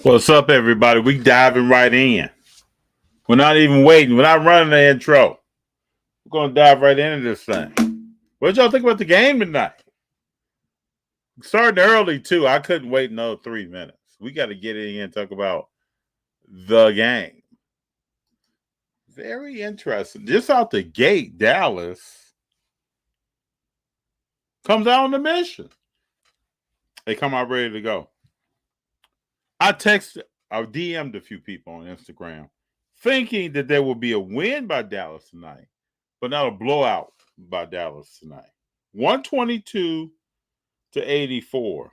What's up, everybody? We diving right in. We're not even waiting. We're not running the intro. We're gonna dive right into this thing. What y'all think about the game tonight? Starting early too. I couldn't wait another 3 minutes. We got to get in and talk about the game. Very interesting. Just out the gate, Dallas comes out on the mission. They come out ready to go. I DM'd a few people on Instagram thinking that there will be a win by Dallas tonight, but not a blowout by Dallas tonight. 122 to 84.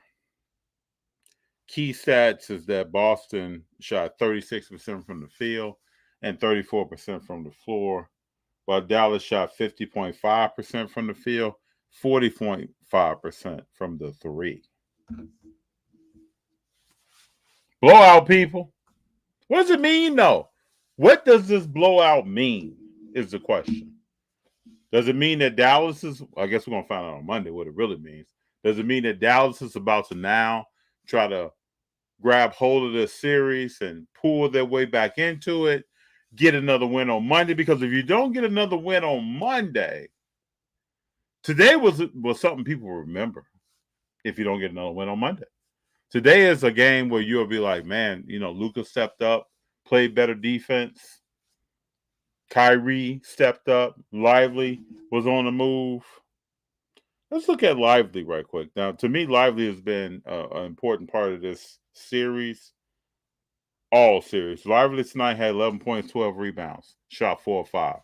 Key stats is that Boston shot 36% from the field and 34% from the floor, while Dallas shot 50.5% from the field, 40.5% from the three. Blowout, people. What does it mean, though? What does this blowout mean is the question. Does it mean that Dallas is, I guess we're going to find out on Monday what it really means. Does it mean that Dallas is about to now try to grab hold of this series and pull their way back into it, get another win on Monday? Because if you don't get another win on Monday, today was something people remember if you don't get another win on Monday. Today is a game where you'll be like, man, Luka stepped up, played better defense. Kyrie stepped up. Lively was on the move. Let's look at Lively right quick. Now, to me, Lively has been an important part of this series, all series. Lively tonight had 11 points, 12 rebounds, shot 4 of 5.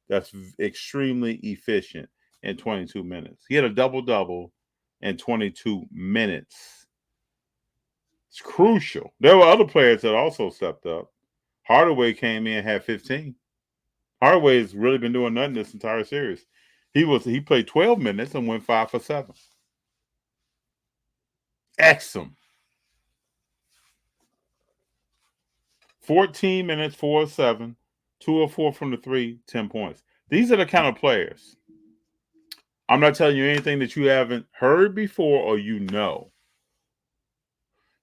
That's extremely efficient in 22 minutes. He had a double-double in 22 minutes. It's crucial. There were other players that also stepped up. Hardaway came in, had 15. Hardaway's really been doing nothing this entire series. He played 12 minutes and went 5 for 7. Excellent. 14 minutes, 4 of 7, 2 of 4 from the 3, 10 points. These are the kind of players. I'm not telling you anything that you haven't heard before or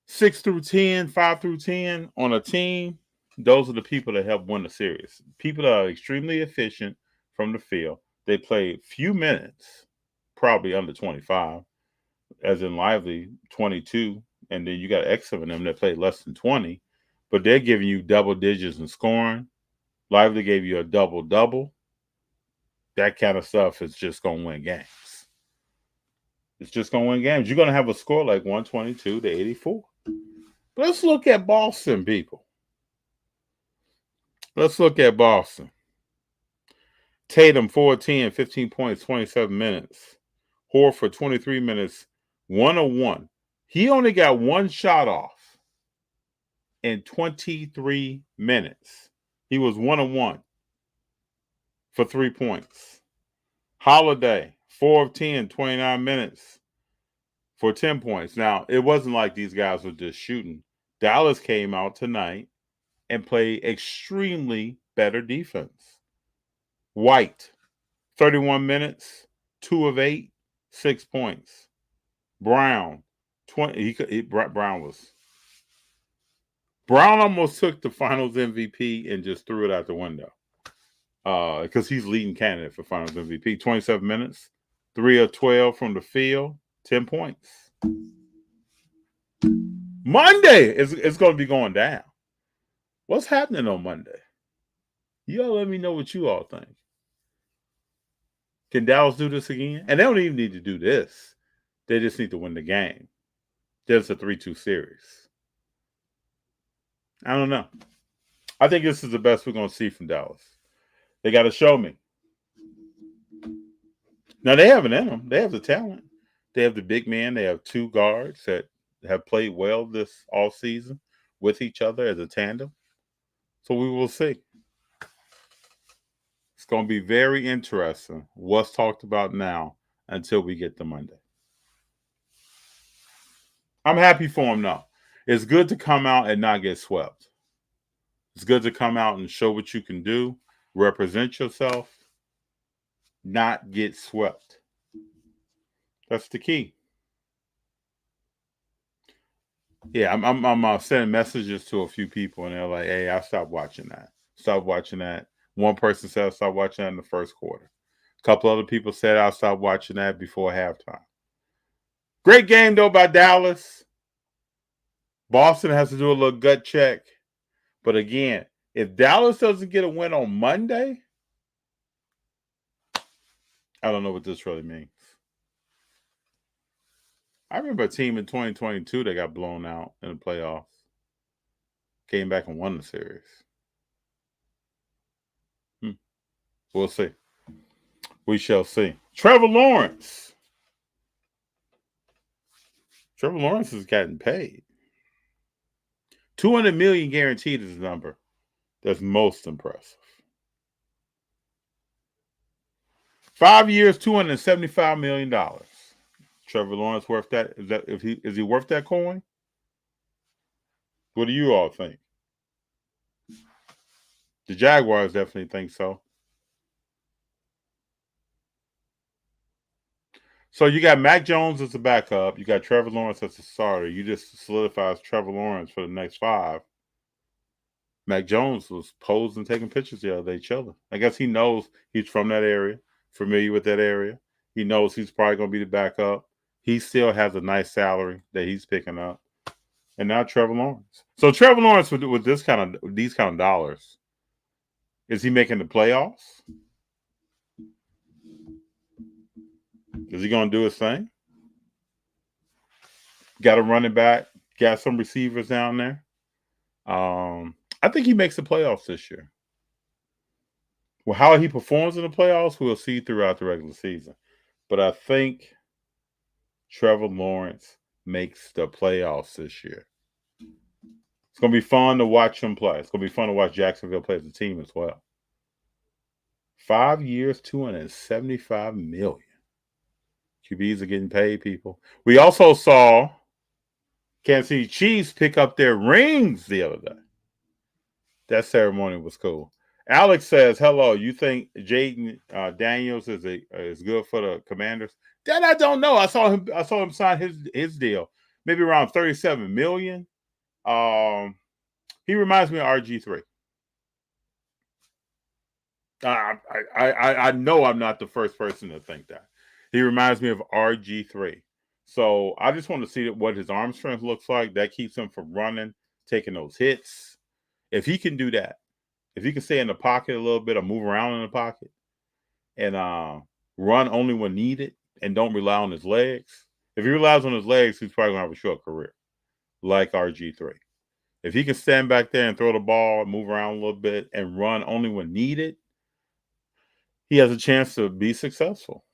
6 through 10, 5 through 10 on a team, those are the people that help win the series. People that are extremely efficient from the field. They play few minutes, probably under 25, as in Lively, 22. And then you got X of them that play less than 20, but they're giving you double digits in scoring. Lively gave you a double-double. That kind of stuff is just going to win games. It's just going to win games. You're going to have a score like 122 to 84. Let's look at Boston, people. Let's look at Boston. Tatum, 14, 15 points, 27 minutes. Horford, 23 minutes, 101. He only got one shot off in 23 minutes. He was 1-1 for 3 points. Holiday, 4 of 10, 29 minutes for 10 points. Now, it wasn't like these guys were just shooting. Dallas came out tonight and played extremely better defense. White, 31 minutes, 2 of 8, 6 points. Brown, 20. Brown almost took the Finals MVP and just threw it out the window because he's leading candidate for Finals MVP. 27 minutes, 3 of 12 from the field, 10 points. Monday it's going to be going down. What's happening on Monday? Y'all let me know what you all think. Can Dallas do this again? And they don't even need to do this. They just need to win the game. There's a 3-2 series. I don't know. I think this is the best we're going to see from Dallas. They got to show me. Now, they have it in them. They have the talent. They have the big man. They have 2 guards that have played well this all season with each other as a tandem. So we will see. It's going to be very interesting what's talked about now until we get to Monday. I'm happy for him now. It's good to come out and not get swept. It's good to come out and show what you can do, represent yourself, not get swept. That's the key. Yeah, I'm sending messages to a few people, and they're like, "Hey, I stopped watching that. Stop watching that." One person said I stopped watching that in the first quarter. A couple other people said I stopped watching that before halftime. Great game though by Dallas. Boston has to do a little gut check, but again, if Dallas doesn't get a win on Monday, I don't know what this really means. I remember a team in 2022 that got blown out in the playoffs, came back and won the series. We'll see. We shall see. Trevor Lawrence. Trevor Lawrence has gotten paid. 200 million guaranteed is the number that's most impressive. 5 years, $275 million. Trevor Lawrence worth that? Is he worth that coin? What do you all think? The Jaguars definitely think so. So you got Mac Jones as a backup. You got Trevor Lawrence as a starter. You just solidifies Trevor Lawrence for the next 5. Mac Jones was posing, taking pictures the other day, chilling. I guess he knows he's from that area, familiar with that area. He knows he's probably going to be the backup. He still has a nice salary that he's picking up. And now Trevor Lawrence. So Trevor Lawrence with these kind of dollars, is he making the playoffs? Is he going to do his thing? Got a running back, got some receivers down there. I think he makes the playoffs this year. Well, how he performs in the playoffs, we'll see throughout the regular season. But I think Trevor Lawrence makes the playoffs this year. It's going to be fun to watch him play. It's going to be fun to watch Jacksonville play as a team as well. 5 years, $275 million. QBs are getting paid, people. We also saw Kansas City Chiefs pick up their rings the other day. That ceremony was cool. Alex says, "Hello. You think Jaden Daniels is good for the Commanders?" That I don't know. I saw him sign his deal, maybe around $37 million. He reminds me of RG3. I know I'm not the first person to think that. He reminds me of RG3. So I just want to see what his arm strength looks like. That keeps him from running, taking those hits. If he can do that, if he can stay in the pocket a little bit or move around in the pocket and run only when needed and don't rely on his legs. If he relies on his legs, he's probably going to have a short career, like RG3. If he can stand back there and throw the ball, move around a little bit, and run only when needed, he has a chance to be successful.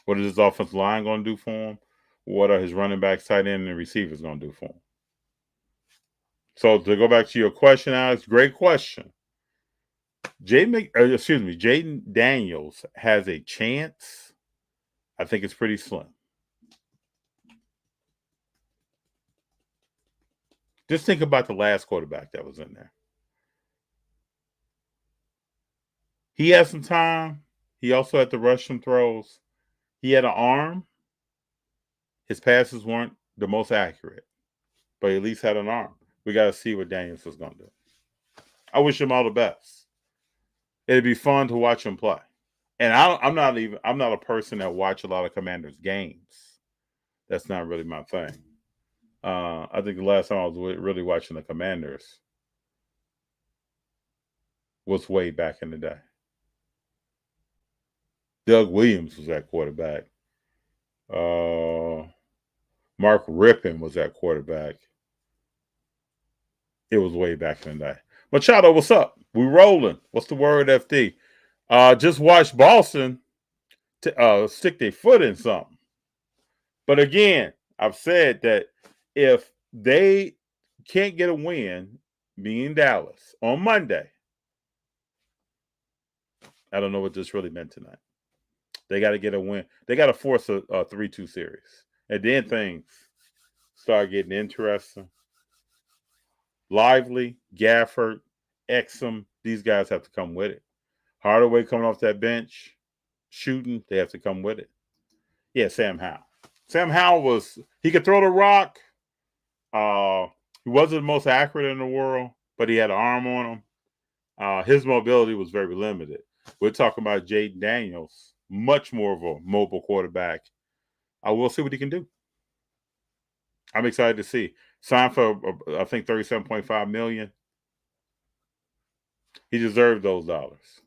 What is his offensive line going to do for him? What are his running backs, tight end, and receivers going to do for him? So to go back to your question, Alex, great question. Jaden Daniels has a chance. I think it's pretty slim. Just think about the last quarterback that was in there. He had some time. He also had to rush some throws. He had an arm. His passes weren't the most accurate, but he at least had an arm. We got to see what Daniels is going to do. I wish him all the best. It'd be fun to watch him play. And I'm not a person that watch a lot of Commanders games. That's not really my thing. I think the last time I was really watching the Commanders was way back in the day. Doug Williams was that quarterback. Mark Rippon was that quarterback. It was way back in the day. Machado, what's up? We rolling. What's the word, FD? Just watch Boston stick their foot in something. But again, I've said that if they can't get a win, being Dallas, on Monday, I don't know what this really meant tonight. They got to get a win. They got to force a 3-2 series. And then things start getting interesting. Lively, Gafford, Exum, these guys have to come with it. Hardaway coming off that bench, shooting, they have to come with it. Yeah, Sam Howell. Sam Howell he could throw the rock, He wasn't the most accurate in the world, but he had an arm on him. His mobility was very limited. We're talking about Jaden Daniels, much more of a mobile quarterback. We'll see what he can do. I'm excited to see. Signed for I think $37.5 million. He deserved those dollars.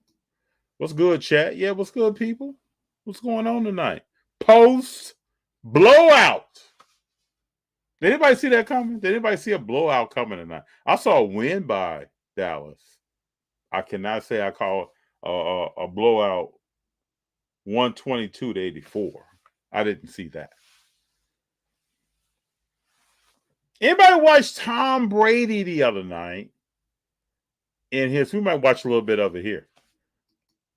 What's good, chat? Yeah, what's good, people? What's going on tonight? Post blowout. Did anybody see that coming? Did anybody see a blowout coming tonight? I saw a win by Dallas. I cannot say I call a blowout 122-84. I didn't see that. Anybody watch Tom Brady the other night? We might watch a little bit of it here.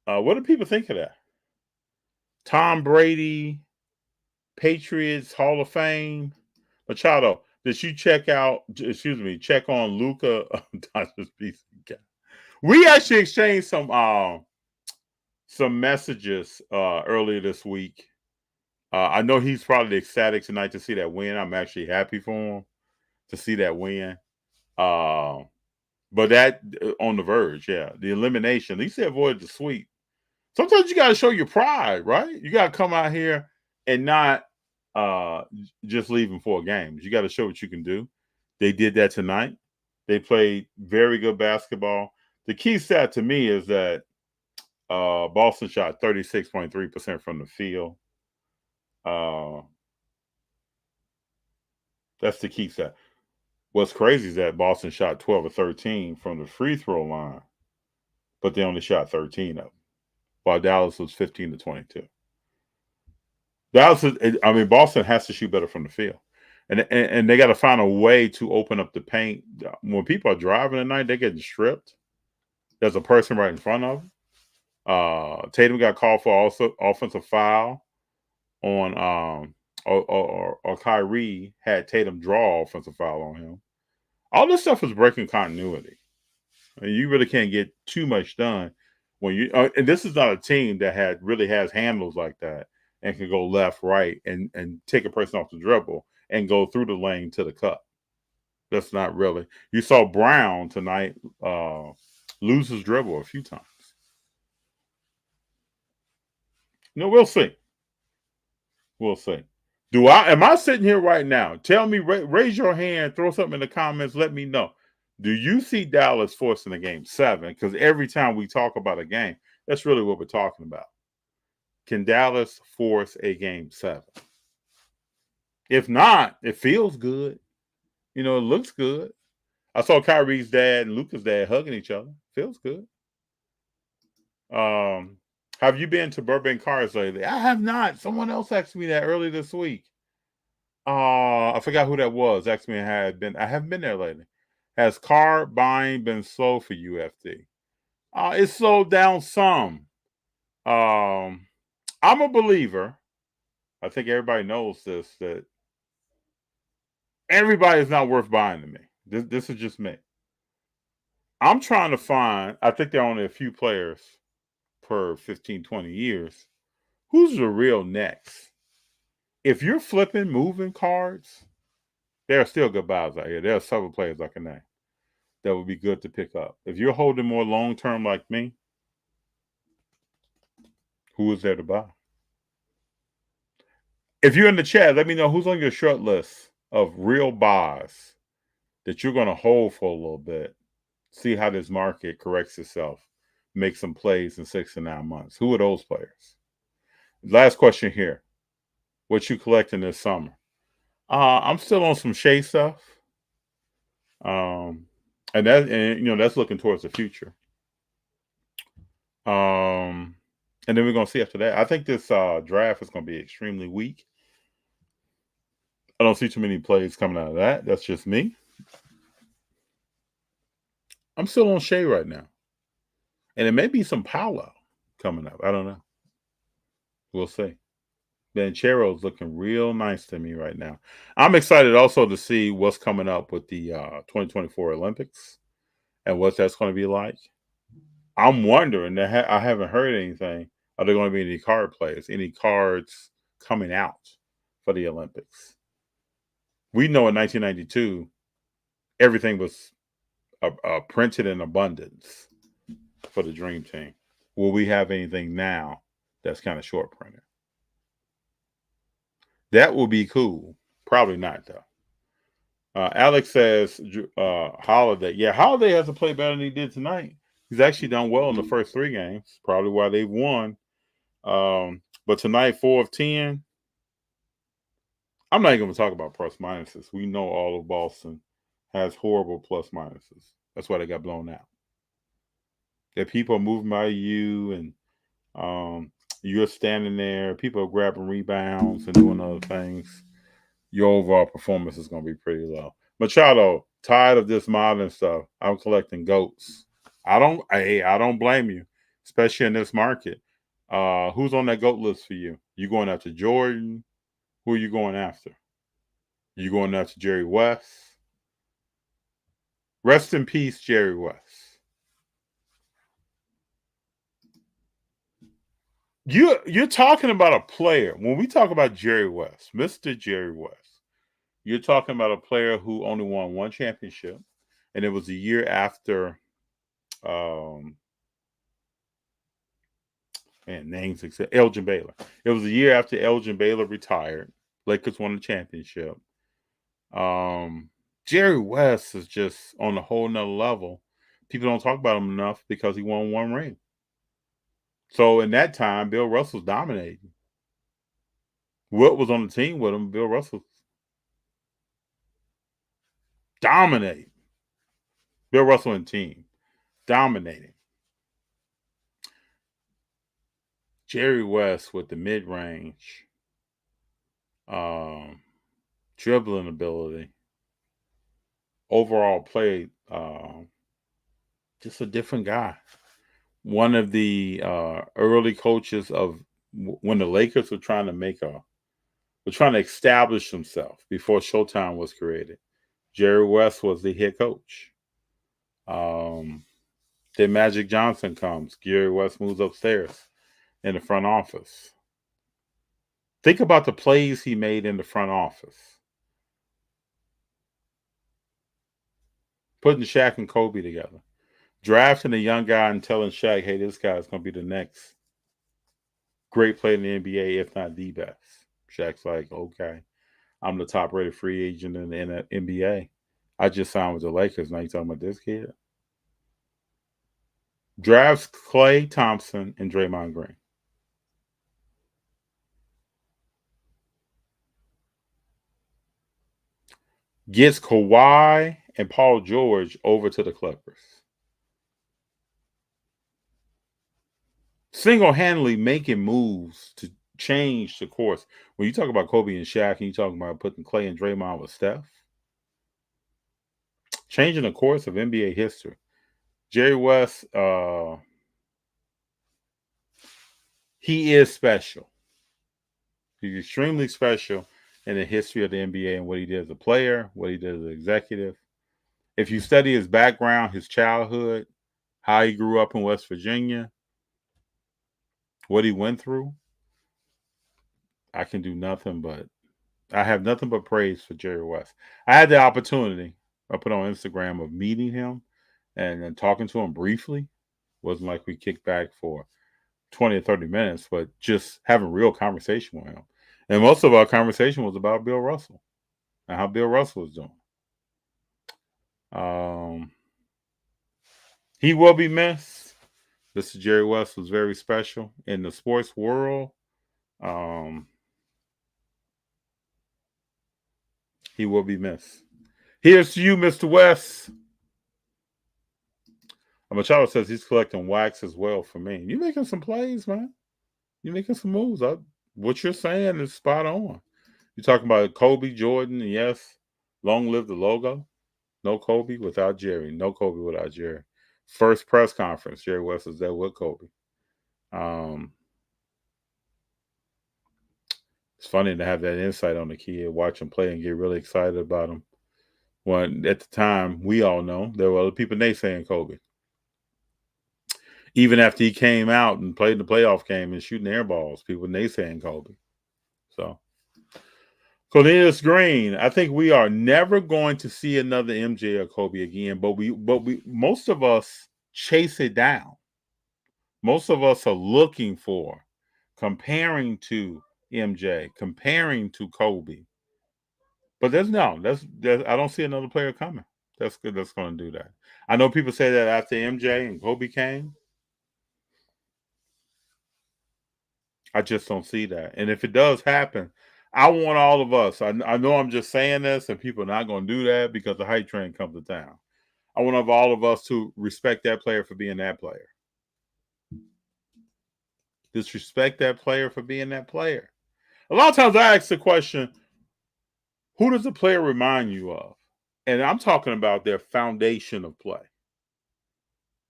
What do people think of that? Tom Brady, Patriots Hall of Fame. Machado, did you check on Luka? We actually exchanged some messages earlier this week. I know he's probably ecstatic tonight to see that win. I'm actually happy for him to see that win. But that on the verge, yeah. The elimination, at least they avoided the sweep. Sometimes you got to show your pride, right? You got to come out here and not just leaving 4 games. You got to show what you can do. They did that tonight. They played very good basketball. The key stat to me is that Boston shot 36.3% from the field. That's the key stat. What's crazy is that Boston shot 12 or 13 from the free throw line, but they only shot 13 of them, while Dallas was 15 to 22. Boston has to shoot better from the field, and they got to find a way to open up the paint. When people are driving tonight, they're getting stripped. There's a person right in front of them. Tatum got called for also offensive foul on or Kyrie had Tatum draw offensive foul on him. All this stuff is breaking continuity. You really can't get too much done when you. And this is not a team that really has handles like that and can go left, right, and take a person off the dribble and go through the lane to the cup. That's not really. You saw Brown tonight lose his dribble a few times. We'll see. We'll see. Am I sitting here right now? Tell me, raise your hand, throw something in the comments, let me know. Do you see Dallas forcing a game 7? Because every time we talk about a game, that's really what we're talking about. Can Dallas force a game 7? If not, it feels good. It looks good. I saw Kyrie's dad and Luka's dad hugging each other. Feels good. Have you been to Burbank Cars lately? I have not. Someone else asked me that earlier this week. I forgot who that was. Asked me I haven't been there lately. Has car buying been slow for UFD? It's slowed down some. I'm a believer. I think everybody knows this, that everybody is not worth buying to me. This is just me. I'm trying to find, I think there are only a few players per 15, 20 years. Who's the real next? If you're flipping, moving cards, there are still good buys out here. There are several players I can name that would be good to pick up. If you're holding more long-term like me, who is there to buy? If you're in the chat, let me know who's on your short list of real buys that you're going to hold for a little bit. See how this market corrects itself. Make some plays in 6 to 9 months. Who are those players? Last question here. What you collecting this summer? I'm still on some Shea stuff. And that's looking towards the future. And then we're gonna see after that. I think this draft is gonna be extremely weak. I don't see too many plays coming out of that. That's just me. I'm still on Shea right now. And it may be some Paolo coming up. I don't know. We'll see. Banchero's looking real nice to me right now. I'm excited also to see what's coming up with the 2024 Olympics and what that's going to be like. I'm wondering, I haven't heard anything. Are there going to be any card plays, any cards coming out for the Olympics? We know in 1992, everything was printed in abundance for the Dream Team. Will we have anything now that's kind of short printed? That will be cool. Probably not, though. Alex says Holiday. Yeah, Holiday has to play better than he did tonight. He's actually done well in the first 3 games. Probably why they've won. But tonight, 4 of 10. I'm not even going to talk about plus minuses. We know all of Boston has horrible plus minuses. That's why they got blown out. That people are moving by you and you're standing there. People are grabbing rebounds and doing other things. Your overall performance is going to be pretty low. Machado, tired of this modern stuff. I'm collecting goats. I don't blame you, especially in this market. Who's on that goat list for you? You going after Jordan? Who are you going after? You going after Jerry West? Rest in peace, Jerry West. You're talking about a player. When we talk about Jerry West, Mr. Jerry West, you're talking about a player who only won 1 championship, and it was a year after names except Elgin Baylor. It was a year after Elgin Baylor retired. Lakers won the championship. Jerry West is just on a whole nother level. People don't talk about him enough because he won 1 ring. So in that time, Bill Russell's dominating. Wilt was on the team with him. Bill Russell dominating. Bill Russell and team dominating. Jerry West with the mid-range, dribbling ability, overall play, just a different guy. One of the early coaches of when the Lakers were trying to establish themselves before Showtime was created. Jerry West was the head coach. Then Magic Johnson comes. Jerry West moves upstairs in the front office. Think about the plays he made in the front office. Putting Shaq and Kobe together. Drafting a young guy and telling Shaq, hey, this guy's going to be the next great player in the NBA, if not the best. Shaq's like, okay, I'm the top rated free agent in the NBA. I just signed with the Lakers. Now you talking about this kid? Drafts Klay Thompson and Draymond Green. Gets Kawhi and Paul George over to the Clippers. Single-handedly making moves to change the course. When you talk about Kobe and Shaq and you talk about putting Klay and Draymond with Steph, changing the course of NBA history. Jerry West, he is special. He's extremely special in the history of the NBA and what he did as a player, what he did as an executive. If you study his background, his childhood, how he grew up in West Virginia, what he went through, I have nothing but praise for Jerry West. I had the opportunity, I put on Instagram, of meeting him and talking to him briefly. Wasn't like we kicked back for 20 or 30 minutes, but just having real conversation with him. And most of our conversation was about Bill Russell and how Bill Russell was doing. He will be missed. Mr. Jerry West was very special in the sports world. He will be missed. Here's to you, Mr. West. Machado says he's collecting wax as well for me. You making some plays, man. You making some moves. What you're saying is spot on. You're talking about Kobe, Jordan, and yes, long live the logo. No Kobe without Jerry. No Kobe without Jerry. First press conference, Jerry West was there with Kobe. It's funny to have that insight on the kid, watch him play and get really excited about him. When at the time, we all know there were other people naysaying Kobe. Even after he came out and played the playoff game and shooting air balls, people naysaying Kobe. So, Cornelius Green, I think we are never going to see another MJ or Kobe again, but most of us chase it down. Most of us are looking for, comparing to MJ, comparing to Kobe. But I don't see another player coming. That's good. That's going to do that. I know people say that after MJ and Kobe came. I just don't see that. And if it does happen, I want all of us. I know I'm just saying this, and people are not going to do that because the hype train comes to town. I want all of us to respect that player for being that player. Disrespect that player for being that player. A lot of times I ask the question, who does the player remind you of? And I'm talking about their foundation of play.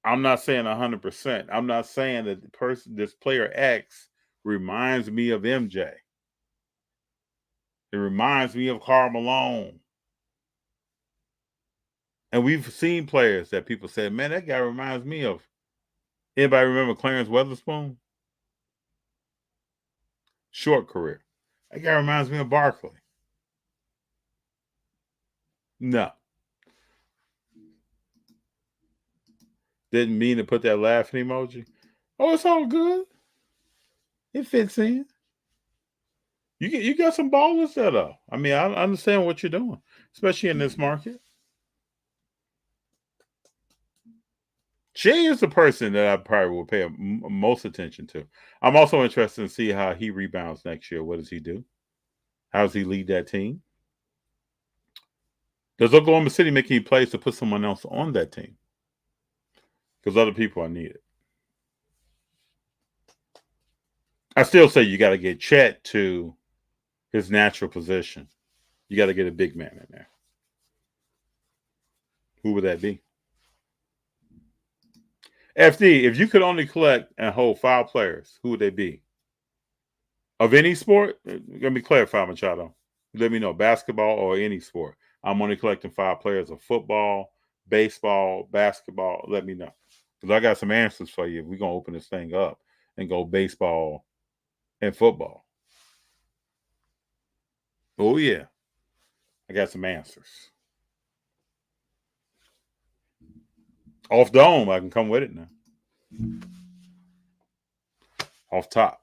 I'm not saying 100%. I'm not saying that this player X reminds me of MJ. It reminds me of Karl Malone. And we've seen players that people said, man, that guy reminds me of. Anybody remember Clarence Weatherspoon? Short career. That guy reminds me of Barkley. No. Didn't mean to put that laughing emoji. Oh, it's all good. It fits in. You got some ballers there, though. I mean, I understand what you're doing, especially in this market. Jay is the person that I probably will pay most attention to. I'm also interested to see how he rebounds next year. What does he do? How does he lead that team? Does Oklahoma City make any plays to put someone else on that team? Because other people are needed. I still say you got to get Chet to his natural position. You got to get a big man in there. Who would that be? FD, if you could only collect and hold 5 players, who would they be? Of any sport? Let me clarify, Machado. Let me know, basketball or any sport. I'm only collecting 5 players of football, baseball, basketball. Let me know. Because I got some answers for you. We're going to open this thing up and go baseball and football. Oh, yeah. I got some answers. Off dome, I can come with it now. Off top.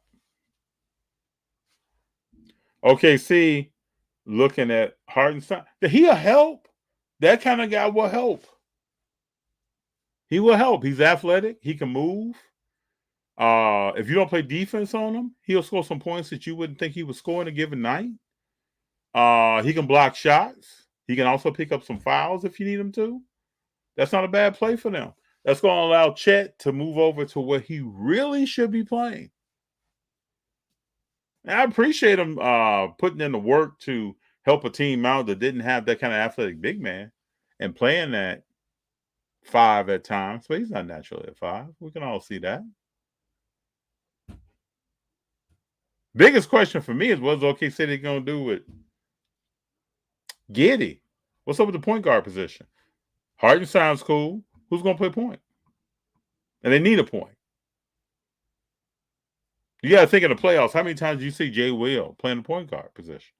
OKC looking at Hartenstein. He'll help. That kind of guy will help. He will help. He's athletic. He can move. If you don't play defense on him, he'll score some points that you wouldn't think he would score in a given night. He can block shots. He can also pick up some fouls if you need him to. That's not a bad play for them. That's going to allow Chet to move over to where he really should be playing. And I appreciate him putting in the work to help a team out that didn't have that kind of athletic big man and playing that 5 at times. But he's not naturally at 5. We can all see that. Biggest question for me is what's OKC City going to do with Giddey? What's up with the point guard position? Harden sounds cool. Who's going to play point? And they need a point. You got to think in the playoffs, how many times do you see Jay Will playing the point guard position?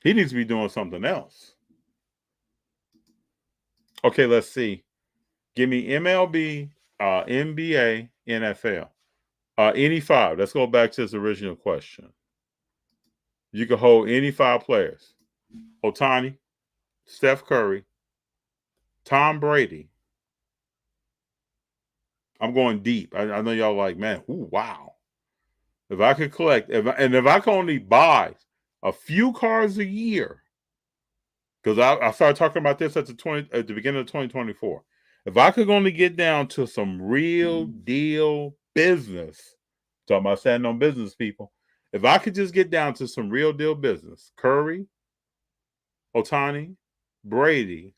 He needs to be doing something else. Okay, let's see. Give me MLB, NBA, NFL. Any 5. Let's go back to his original question. You can hold any 5 players. Ohtani, Steph Curry, Tom Brady. I'm going deep. I know y'all like, man, ooh, wow. If I could collect, if I could only buy a few cards a year, because I started talking about this at the beginning of 2024. If I could only get down to some real deal business, talking about standing on business, people. If I could just get down to some real deal business, Curry, Ohtani, Brady.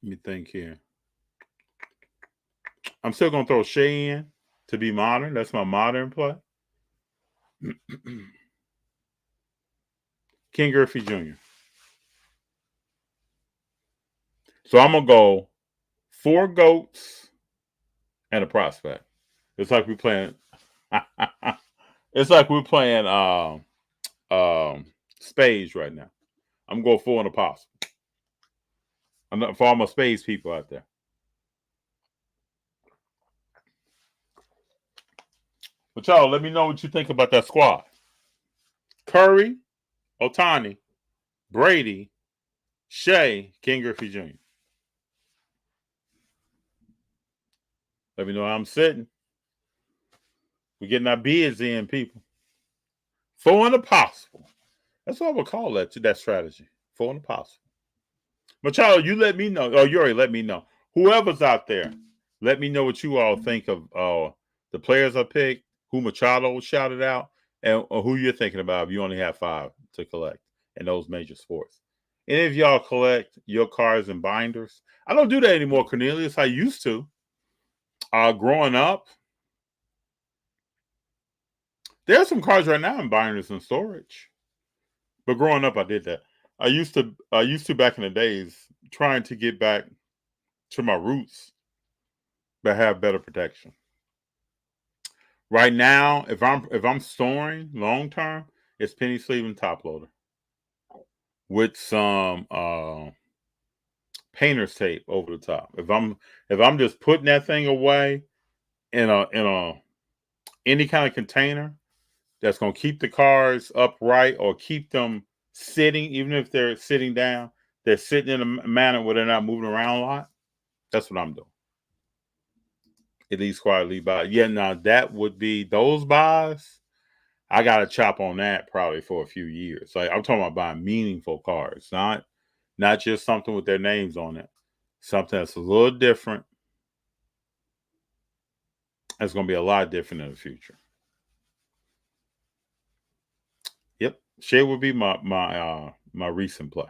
Let me think here. I'm still going to throw Shea in to be modern. That's my modern play. Ken Griffey Jr. So I'm going to go 4 GOATs and a prospect. It's like we're playing. It's like we're playing spades right now. I'm going full on the possible. I'm not for all my spades people out there. But y'all, let me know what you think about that squad. Curry, Otani, Brady, Shea, King Griffey Jr. Let me know how I'm sitting. We're getting our bids in, people. Full on the possible. That's what I would call that strategy. Full on the possible. But y'all, you let me know. Oh, you already let me know. Whoever's out there, let me know what you all think of the players I picked, who Machado shouted out, and who you're thinking about if you only have 5 to collect in those major sports. Any of y'all collect your cards and binders? I don't do that anymore, Cornelius. I used to. Growing up, there's some cards right now in binders and storage. But growing up, I did that. I used to back in the days, trying to get back to my roots, but have better protection. Right now, if I'm storing long term, it's penny sleeve and top loader with some painter's tape over the top. If I'm just putting that thing away in a any kind of container that's gonna keep the cards upright or keep them sitting, even if they're sitting down, they're sitting in a manner where they're not moving around a lot. That's what I'm doing. At least quietly buy. Yeah, now that would be those buys. I gotta chop on that probably for a few years. Like I'm talking about buying meaningful cards, not just something with their names on it. Something that's a little different. It's gonna be a lot different in the future. Yep, Shea would be my recent play.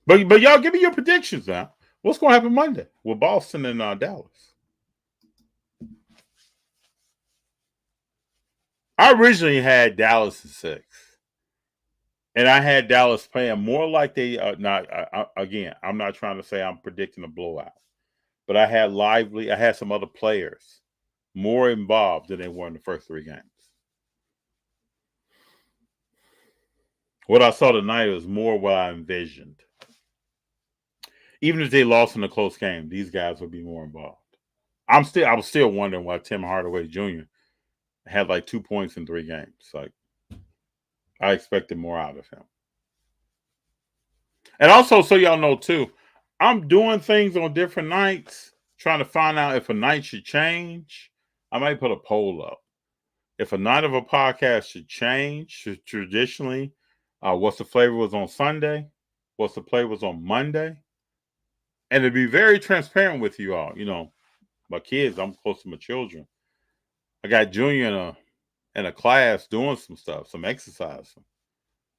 But y'all give me your predictions now. What's gonna happen Monday with Boston and Dallas? I originally had Dallas at 6. And I had Dallas playing more like they not again. I'm not trying to say I'm predicting a blowout, but I had some other players more involved than they were in the first 3 games. What I saw tonight was more what I envisioned. Even if they lost in a close game, these guys would be more involved. I was still wondering why Tim Hardaway Jr. had like 2 points in 3 games. Like I expected more out of him. And also, so y'all know too, I'm doing things on different nights, trying to find out if a night should change. I might put a poll up. If a night of a podcast should change, traditionally, what's the flavor was on Sunday, what's the play was on Monday, and to be very transparent with you all, you know, my kids, I'm close to my children. I got Junior in a class doing some stuff, some exercise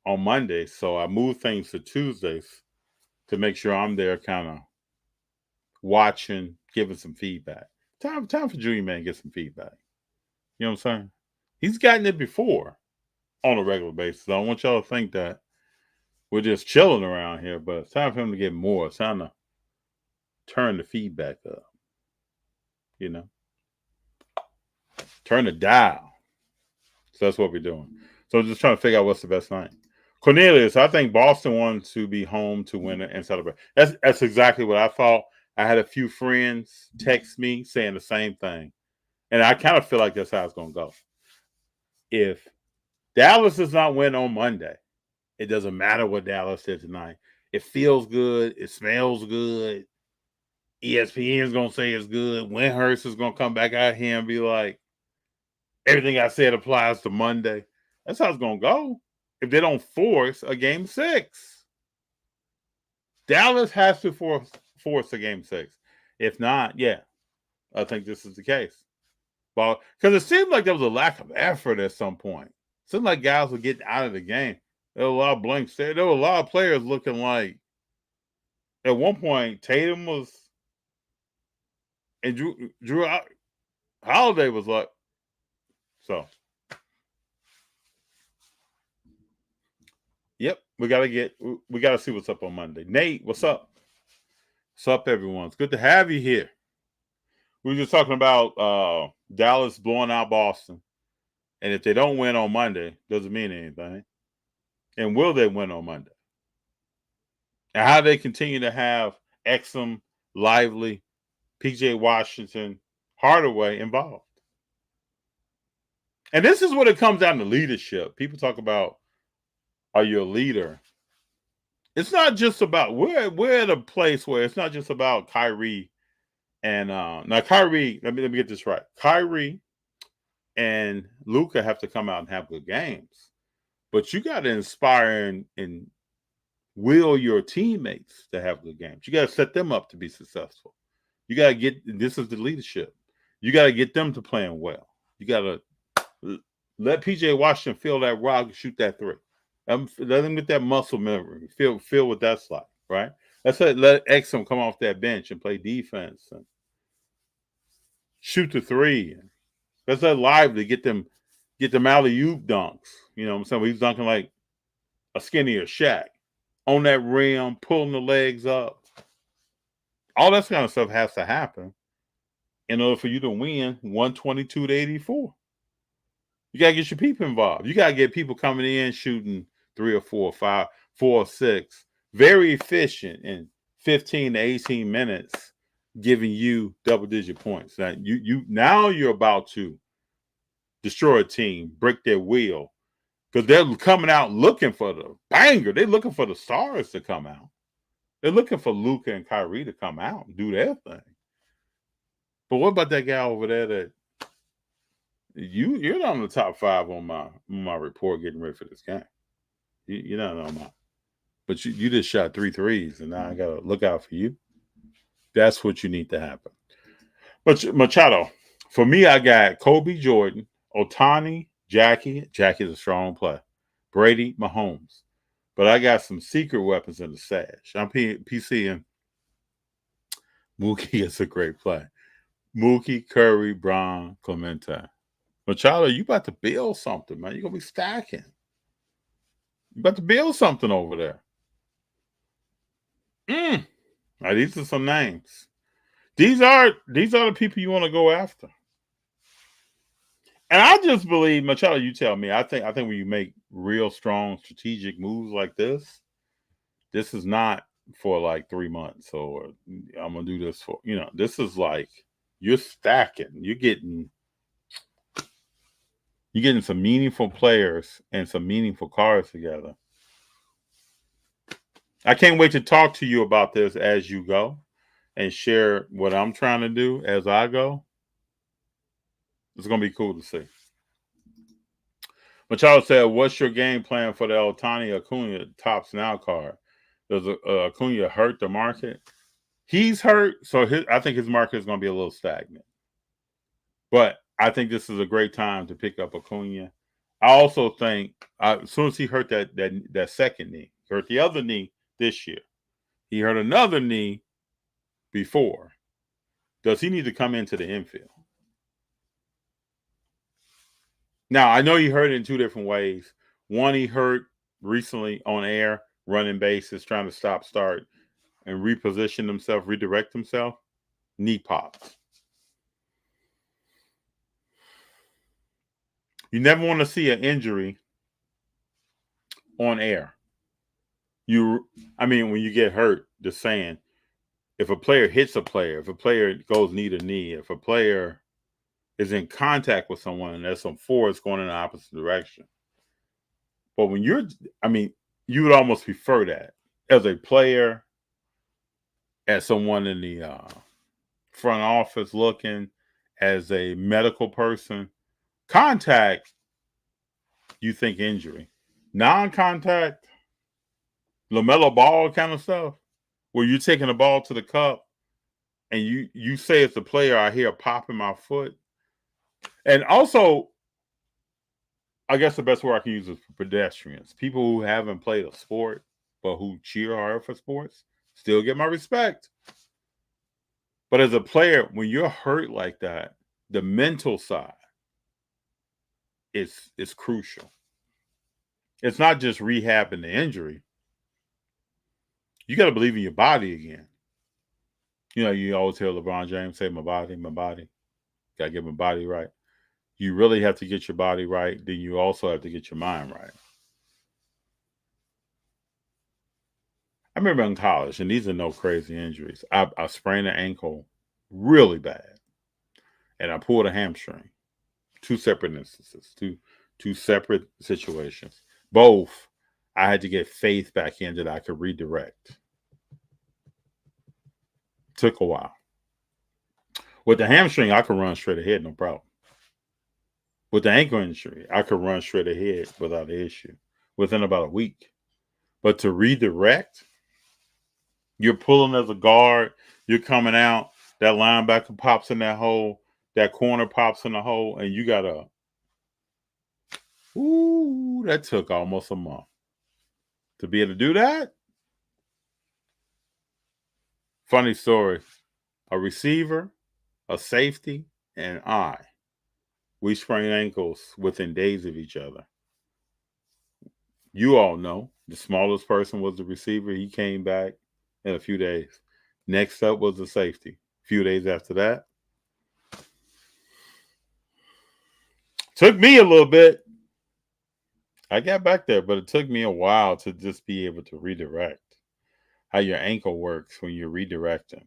on Monday, so I moved things to Tuesdays to make sure I'm there kind of watching, giving some feedback. Time for Junior Man to get some feedback. You know what I'm saying? He's gotten it before on a regular basis. I don't want y'all to think that we're just chilling around here, but it's time for him to get more. It's time to turn the feedback up. You know? Turn the dial. So that's what we're doing. So I'm just trying to figure out what's the best night. Cornelius, I think Boston wanted to be home to win it and celebrate. That's exactly what I thought. I had a few friends text me saying the same thing. And I kind of feel like that's how it's going to go. If Dallas does not win on Monday, it doesn't matter what Dallas did tonight. It feels good. It smells good. ESPN is going to say it's good. Windhurst is going to come back out here and be like, everything I said applies to Monday. That's how it's going to go. If they don't force a game 6. Dallas has to force a game 6. If not, yeah, I think this is the case. Well, because it seemed like there was a lack of effort at some point. It seemed like guys were getting out of the game. There were a lot of blanks there. There were a lot of players looking like at one point Tatum was and Drew Holiday was like so. Yep, we gotta see what's up on Monday. Nate, what's up? What's up, everyone? It's good to have you here. We were just talking about Dallas blowing out Boston. And if they don't win on Monday, doesn't mean anything. And will they win on Monday? And how they continue to have Exum, Lively, PJ Washington, Hardaway involved. And this is what it comes down to leadership. People talk about, are you a leader? It's not just about, we're at a place where it's not just about Kyrie and now Kyrie, let me get this right. Kyrie and Luka have to come out and have good games. But you got to inspire and will your teammates to have good games. You got to set them up to be successful. You got to get, this is the leadership. You got to get them to playing well. You got to let PJ Washington feel that rock, shoot that three. Let them get that muscle memory. Feel what that's like, right? Let Exum come off that bench and play defense and shoot the three. Let's let Lively get them alley-oop dunks. You know what I'm saying? He's dunking like a skinnier Shaq on that rim, pulling the legs up. All that kind of stuff has to happen in order for you to win 122 to 84. You got to get your people involved. You got to get people coming in shooting 3 or 4 or 5, 4 or 6, very efficient in 15 to 18 minutes, giving you double-digit points. Now you're about to destroy a team, break their will, because they're coming out looking for the banger. They're looking for the stars to come out. They're looking for Luka and Kyrie to come out and do their thing. But what about that guy over there that you're not on the top 5 on my report getting ready for this game? You're not on my, but you just shot 3 threes, and now I gotta look out for you. That's what you need to happen. But Machado, for me, I got Kobe, Jordan, Ohtani, Jackie. Jackie's a strong play. Brady, Mahomes. But I got some secret weapons in the stash. I'm PCing Mookie is a great play. Mookie, Curry, Brown, Clemente. Machado, you about to build something, man. You're going to be stacking. You about to build something over there. Now, these are some names. These are the people you want to go after. And I just believe, Machado, you tell me, I think when you make real strong strategic moves like this is not for like 3 months or I'm going to do this for, this is like you're stacking. You're getting some meaningful players and some meaningful cards together. I can't wait to talk to you about this as you go and share what I'm trying to do as I go. It's going to be cool to see. Machado said, what's your game plan for the Ohtani Acuna tops now card? Does Acuna hurt the market? He's hurt, so I think his market is going to be a little stagnant. But I think this is a great time to pick up Acuna. I also think as soon as he hurt that second knee, he hurt the other knee this year. He hurt another knee before. Does he need to come into the infield? Now, I know he hurt it in 2 different ways. One, he hurt recently on air, running bases, trying to start, and reposition himself, redirect himself. Knee pops. You never want to see an injury on air. When you get hurt, just saying, if a player hits a player, if a player goes knee to knee, if a player is in contact with someone and there's some force going in the opposite direction. But when you would almost prefer that as a player, as someone in the front office looking, as a medical person. Contact, you think injury. Non-contact, LaMelo Ball kind of stuff, where you're taking the ball to the cup and you say as a player, I hear a pop in my foot. And also, I guess the best word I can use is for pedestrians. People who haven't played a sport, but who cheer hard for sports, still get my respect. But as a player, when you're hurt like that, the mental side is crucial. It's not just rehabbing the injury. You got to believe in your body again. You know, you always hear LeBron James say, my body, my body. Got to get my body right. You really have to get your body right. Then you also have to get your mind right. I remember in college, and these are no crazy injuries. I sprained an ankle really bad, and I pulled a hamstring. Two separate instances, two separate situations. Both, I had to get faith back in that I could redirect. Took a while. With the hamstring, I could run straight ahead, no problem. With the ankle injury, I could run straight ahead without an issue within about a week. But to redirect, you're pulling as a guard, you're coming out, that linebacker pops in that hole, that corner pops in the hole, and you gotta, ooh, that took almost a month. To be able to do that, funny story, a receiver, a safety, and we sprained ankles within days of each other. You all know the smallest person was the receiver. He came back in a few days. Next up was the safety. A few days after that. Took me a little bit. I got back there, but it took me a while to just be able to redirect. How your ankle works when you're redirecting.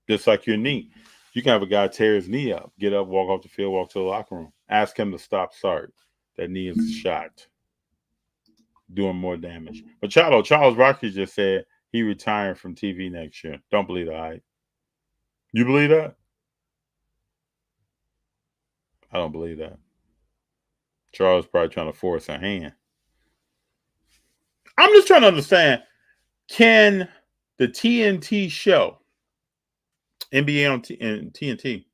Just like your knee. You can have a guy tear his knee up, get up, walk off the field, walk to the locker room. Ask him to start. That knee is shot. Doing more damage. But Charles Barkley just said he retiring from TV next year. Don't believe the hype. You believe that? I don't believe that. Charles probably trying to force a hand. I'm just trying to understand, can the TNT show, NBA on TNT,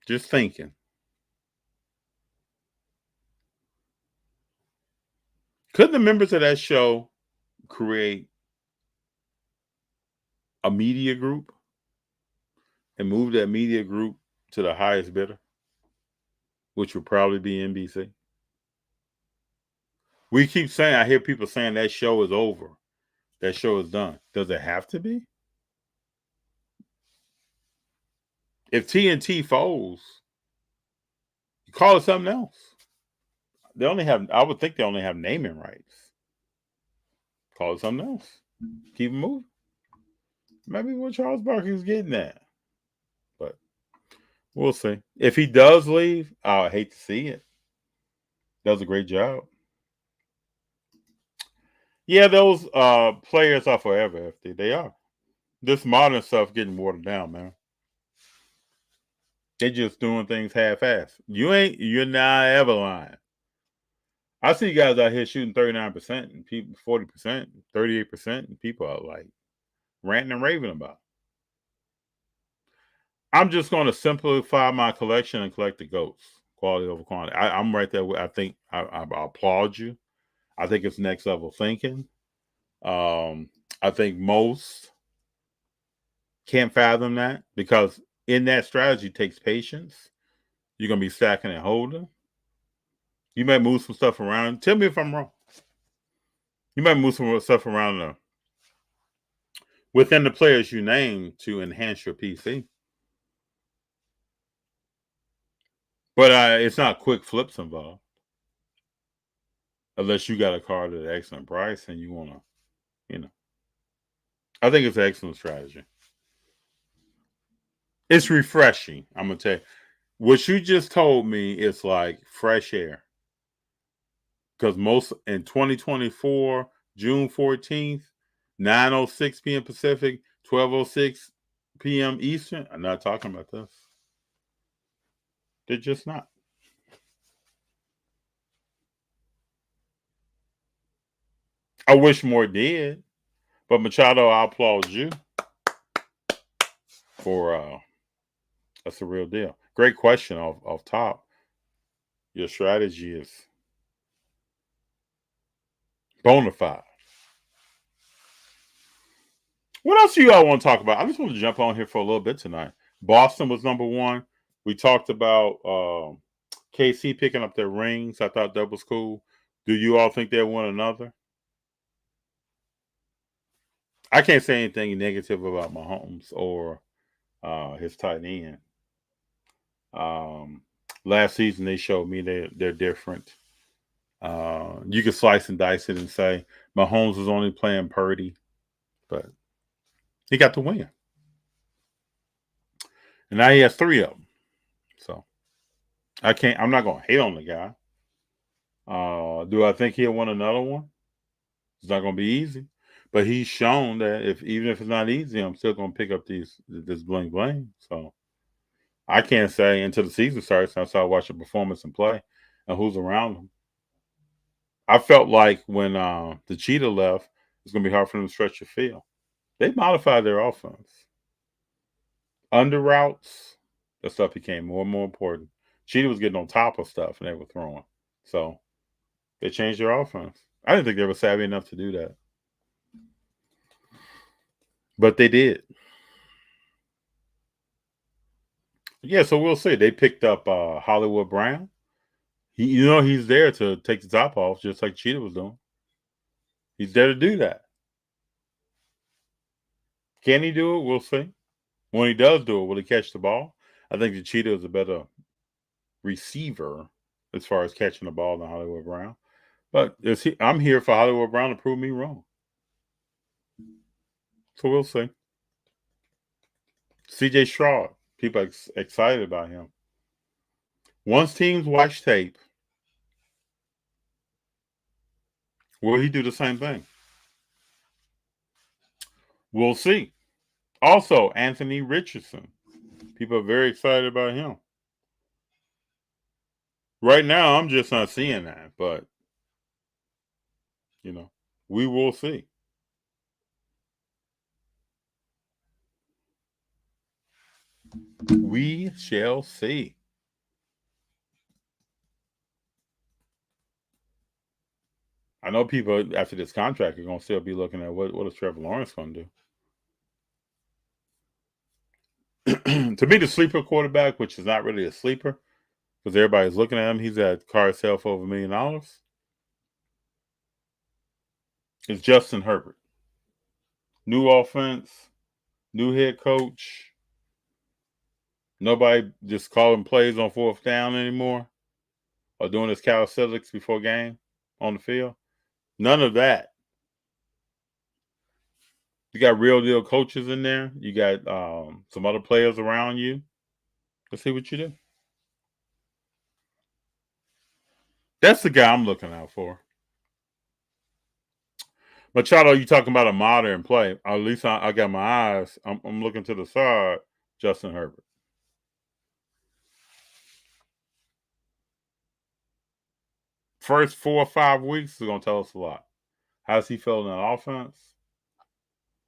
just thinking, could the members of that show create a media group and move that media group to the highest bidder, which would probably be NBC? We keep saying, I hear people saying that show is over. That show is done. Does it have to be? If TNT folds, you call it something else. I would think they only have naming rights. Call it something else. Keep it moving. Maybe what Charles Barkley is getting at. But we'll see. If he does leave, I hate to see it. Does a great job. Yeah, those players are forever, FD. They are. This modern stuff getting watered down, man. They're just doing things half-assed. You're not ever lying. I see guys out here shooting 39% and people 40%, 38%, and people are like ranting and raving about it. I'm just going to simplify my collection and collect the GOATs, quality over quantity. I'm right there. I think I applaud you. I think it's next level thinking. I think most can't fathom that because in that strategy takes patience. You're going to be stacking and holding. You might move some stuff around. Tell me if I'm wrong. You might move some stuff around within the players you name to enhance your PC. But it's not quick flips involved. Unless you got a card at an excellent price and you want to, I think it's an excellent strategy. It's refreshing. I'm going to tell you. What you just told me is like fresh air. Because most in 2024, June 14th, 9:06 p.m. Pacific, 12:06 p.m. Eastern. I'm not talking about this. They're just not. I wish more did, but Machado, I applaud you for that's a real deal. Great question off top. Your strategy is bona fide. What else do you all want to talk about? I just want to jump on here for a little bit tonight. Boston was number one. We talked about KC picking up their rings. I thought that was cool. Do you all think they'll win another? I can't say anything negative about Mahomes or his tight end. Last season they showed me they're different. You can slice and dice it and say Mahomes was only playing Purdy, but he got the win, and now he has 3 of them. So I'm not gonna hate on the guy. Do I think he'll win another one? It's not gonna be easy, but he's shown that even if it's not easy, I'm still gonna pick up this bling bling. So I can't say until the season starts. I saw watch the performance and play, and who's around him. I felt like when the Cheetah left, it's gonna be hard for them to stretch the field. They modified their offense. Under routes, that stuff became more and more important. Cheetah was getting on top of stuff and they were throwing. So they changed their offense. I didn't think they were savvy enough to do that. But they did. Yeah, so we'll see. They picked up Hollywood Brown. He's there to take the top off, just like Cheetah was doing. He's there to do that. Can he do it? We'll see. When he does do it, will he catch the ball? I think the Cheetah is a better receiver as far as catching the ball than Hollywood Brown. But I'm here for Hollywood Brown to prove me wrong. So we'll see. CJ Stroud, people are excited about him. Once teams watch tape, will he do the same thing? We'll see. Also, Anthony Richardson. People are very excited about him. Right now, I'm just not seeing that, but we will see. We shall see. I know people after this contract are going to still be looking at what is Trevor Lawrence going to do. To me, the sleeper quarterback, which is not really a sleeper, because everybody's looking at him, he's at car sale for over $1 million. It's Justin Herbert. New offense, new head coach. Nobody just calling plays on 4th down anymore or doing his calisthenics before game on the field. None of that. You got real deal coaches in there. You got some other players around you. Let's see what you do. That's the guy I'm looking out for. Machado, you talking about a modern play. At least I got my eyes. I'm looking to the side. Justin Herbert. First 4 or 5 weeks is going to tell us a lot. How's he feeling in offense?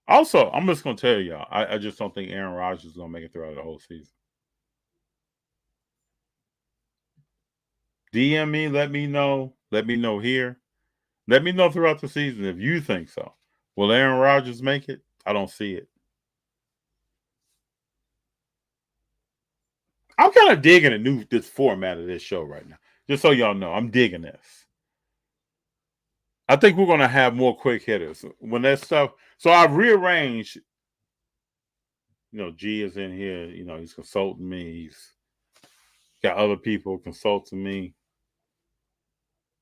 Also, I'm just going to tell y'all, I just don't think Aaron Rodgers is going to make it throughout the whole season. DM me, let me know. Let me know here. Let me know throughout the season if you think so. Will Aaron Rodgers make it? I don't see it. I'm kind of digging this format of this show right now. Just so y'all know, I'm digging this. I think we're going to have more quick hitters. When that stuff... So I've rearranged... G is in here. He's consulting me. He's got other people consulting me.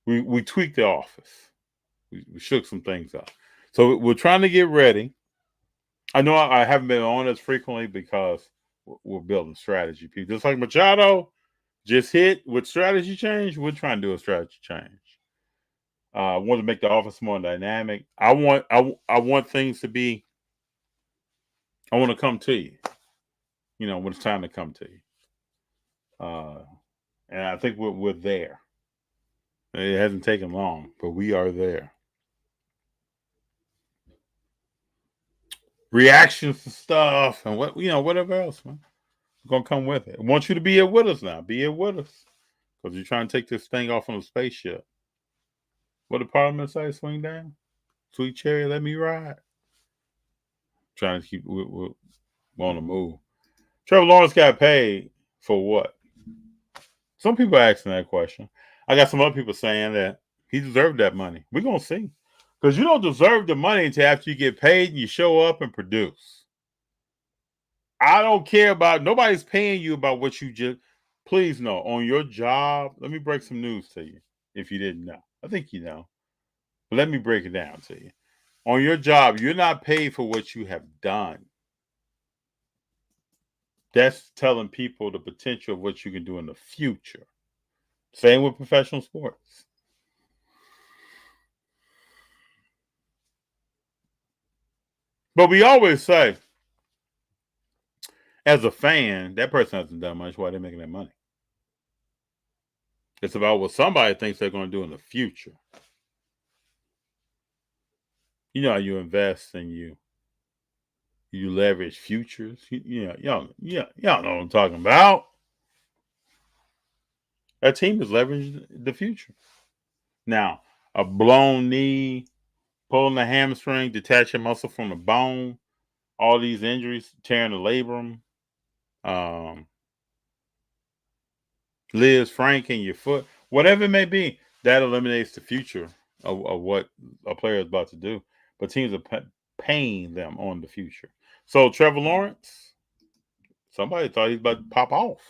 We tweaked the office. We shook some things up. So we're trying to get ready. I know I haven't been on as frequently because we're building strategy. People, just like Machado just hit with strategy change, we're trying to do a strategy change. I want to make the office more dynamic. I want things to be... I want to come to you. When it's time to come to you. And I think we're there. It hasn't taken long, but we are there. Reactions to stuff and whatever else, man. We're gonna come with it. I want you to be here with us now. Be here with us. Because you're trying to take this thing off on a spaceship. What did Parliament say? Swing down? Sweet cherry, let me ride. Trying to keep we're on the move. Trevor Lawrence got paid for what? Some people are asking that question. I got some other people saying that he deserved that money. We're gonna see. Because you don't deserve the money until after you get paid and you show up and produce. I don't care about nobody's paying you about what you just. Please know on your job. Let me break some news to you if you didn't know. I think you know. But let me break it down to you. On your job, you're not paid for what you have done. That's telling people the potential of what you can do in the future. Same with professional sports. But we always say, as a fan, that person hasn't done much. Why are they making that money? It's about what somebody thinks they're going to do in the future. You know how you invest and you leverage futures. Y'all know what I'm talking about. That team is leveraging the future. Now, a blown knee, pulling the hamstring, detaching muscle from the bone, all these injuries, tearing the labrum, Liz Frank in your foot, whatever it may be, that eliminates the future of what a player is about to do. But teams are paying them on the future. So Trevor Lawrence, somebody thought he's about to pop off,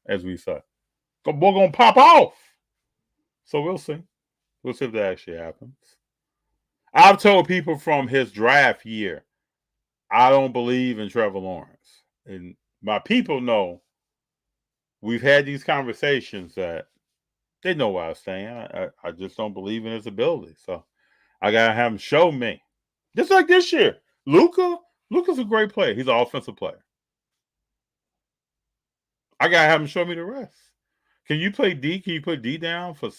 as we say. Boy, gonna pop off. So we'll see. We'll see if that actually happens. I've told people from his draft year, I don't believe in Trevor Lawrence. And my people know we've had these conversations that they know where I stand. I just don't believe in his ability. So I gotta have him show me. Just like this year. Luka's a great player. He's an offensive player. I gotta have him show me the rest. Can you play D? Can you put D down for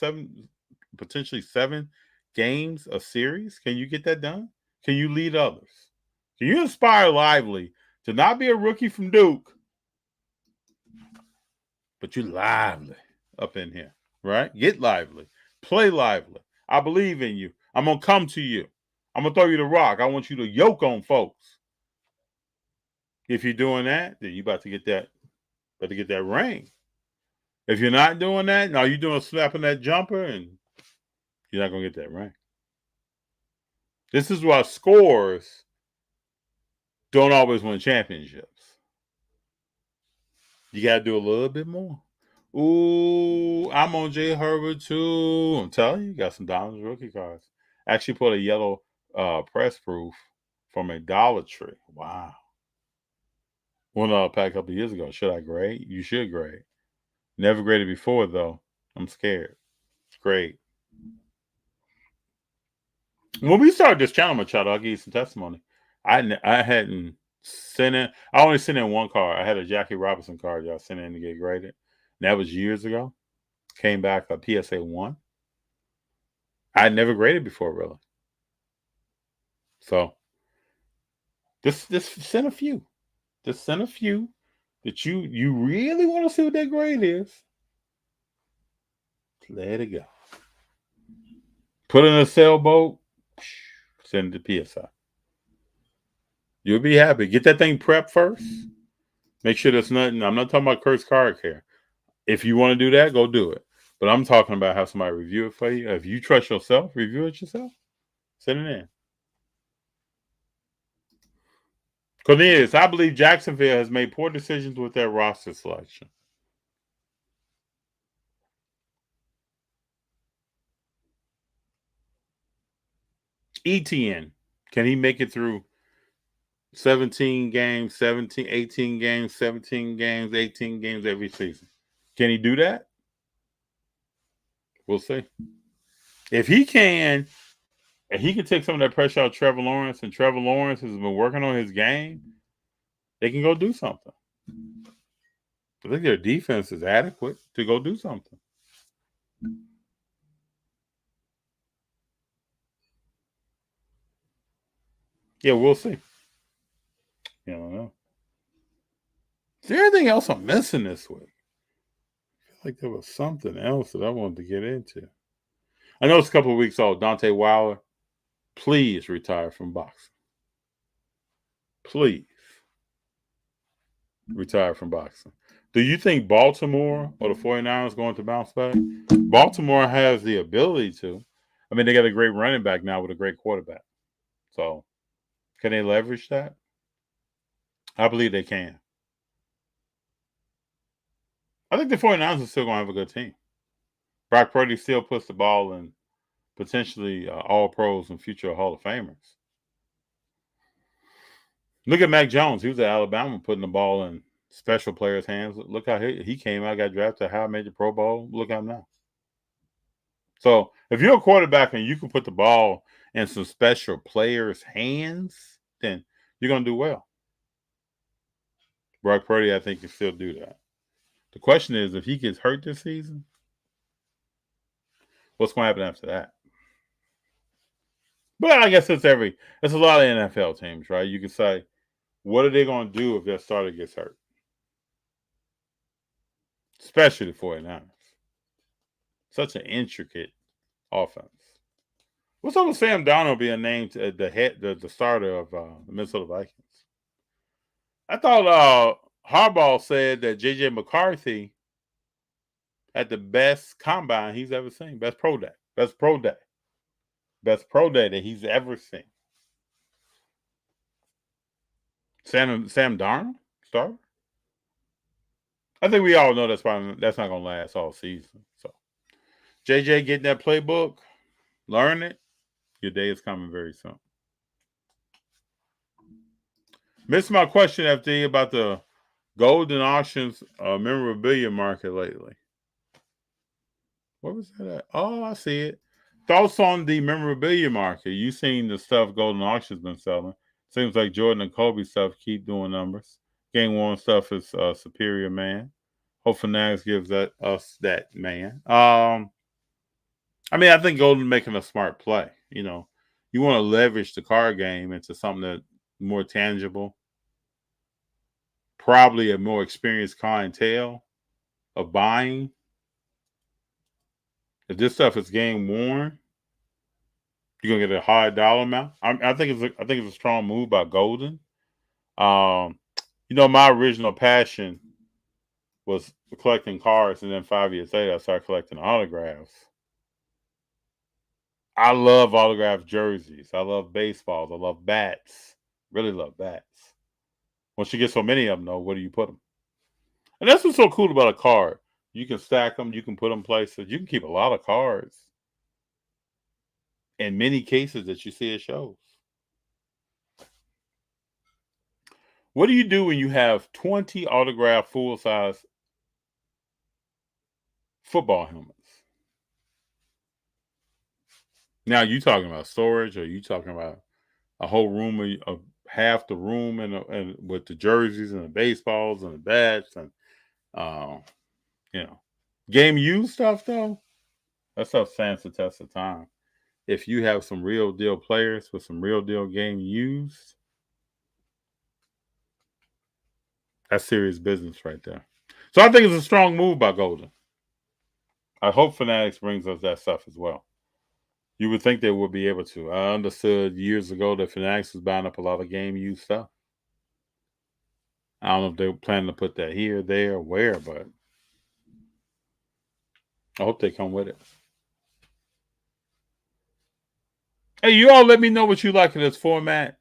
potentially seven games a series? Can you get that done? Can you lead others? Can you inspire Lively to not be a rookie from Duke, but you lively up in here, right? Get lively. Play lively. I believe in you. I'm going to come to you. I'm going to throw you the rock. I want you to yoke on folks. If you're doing that, then you about to get that ring. If you're not doing that, now you're doing slapping that jumper and you're not going to get that ring. This is why scores don't always win championships. You got to do a little bit more. Ooh, I'm on Jay Herbert too. I'm telling you, got some Diamonds rookie cards. Actually put a yellow press proof from a Dollar Tree. Wow. One pack a couple years ago. Should I grade? You should grade. Never graded before though. I'm scared. It's great. When we started this channel, Machado, I'll give you some testimony. I hadn't sent in. I only sent in one card. I had a Jackie Robinson card y'all sent in to get graded. And that was years ago. Came back a PSA 1. I had never graded before, really. So just send a few. Just send a few that you really want to see what that grade is. Let it go. Put in a sailboat. Send it to PSI. You'll be happy. Get that thing prepped first. Make sure there's nothing. I'm not talking about cursed card care. If you want to do that, go do it. But I'm talking about have somebody review it for you. If you trust yourself, review it yourself. Send it in. Cornelius, I believe Jacksonville has made poor decisions with their roster selection. ETN, can he make it through 17 games, 17, 18 games, 17 games, 18 games every season? Can he do that? We'll see. If he can, and he can take some of that pressure out of Trevor Lawrence, and Trevor Lawrence has been working on his game, they can go do something. I think their defense is adequate to go do something. Yeah, we'll see. I don't know. Is there anything else I'm missing this week? I feel like there was something else that I wanted to get into. I know it's a couple of weeks old. Deontay Wilder, please retire from boxing. Please retire from boxing. Do you think Baltimore or the 49ers going to bounce back? Baltimore has the ability to. I mean, they got a great running back now with a great quarterback. So, can they leverage that? I believe they can. I think the 49ers are still going to have a good team. Brock Purdy still puts the ball in potentially all pros and future Hall of Famers. Look at Mac Jones. He was at Alabama putting the ball in special players' hands. Look how he came out, got drafted, how made the Pro Bowl. Look how now. So if you're a quarterback and you can put the ball in some special players' hands, then you're going to do well. Brock Purdy, I think, can still do that. The question is, if he gets hurt this season, what's going to happen after that? But I guess it's a lot of NFL teams, right? You could say, what are they going to do if their starter gets hurt? Especially the 49ers. Such an intricate offense. What's up with Sam Darnold being named the starter of the Minnesota Vikings? I thought Harbaugh said that J.J. McCarthy had the best combine he's ever seen. Best pro day that he's ever seen. Sam Darnold starter? I think we all know that's not going to last all season. So JJ getting that playbook, learn it. Your day is coming very soon. Missed my question, FD, about the Golden Auctions memorabilia market lately. What was that at? Oh, I see it. Thoughts on the memorabilia market? You seen the stuff Golden Auctions been selling. Seems like Jordan and Kobe stuff keep doing numbers. Game worn stuff is superior, man. Hope Fanatics gives us that, man. I mean, I think Golden making a smart play. You know, you want to leverage the card game into something that more tangible. Probably a more experienced clientele of buying. If this stuff is game worn, you're gonna get a high dollar amount. I think it's a strong move by Golden. You know, my original passion was collecting cards, and then 5 years later, I started collecting autographs. I love autographed jerseys. I love baseballs. I love bats. Really love bats. Once you get so many of them, though, where do you put them? And that's what's so cool about a card. You can stack them. You can put them places. You can keep a lot of cards. In many cases that you see at shows. What do you do when you have 20 autographed full-size football helmets? Now, you talking about storage, or you talking about a whole room of half the room and with the jerseys and the baseballs and the bats and you know, game used stuff though? That stuff stands the test of time. If you have some real deal players with some real deal game used, that's serious business right there. So I think it's a strong move by Golden. I hope Fanatics brings us that stuff as well. You would think they would be able to. I understood years ago that Fanatics was buying up a lot of game used stuff. I don't know if they were planning to put that here, there, or where, but I hope they come with it. Hey, you all let me know what you like in this format.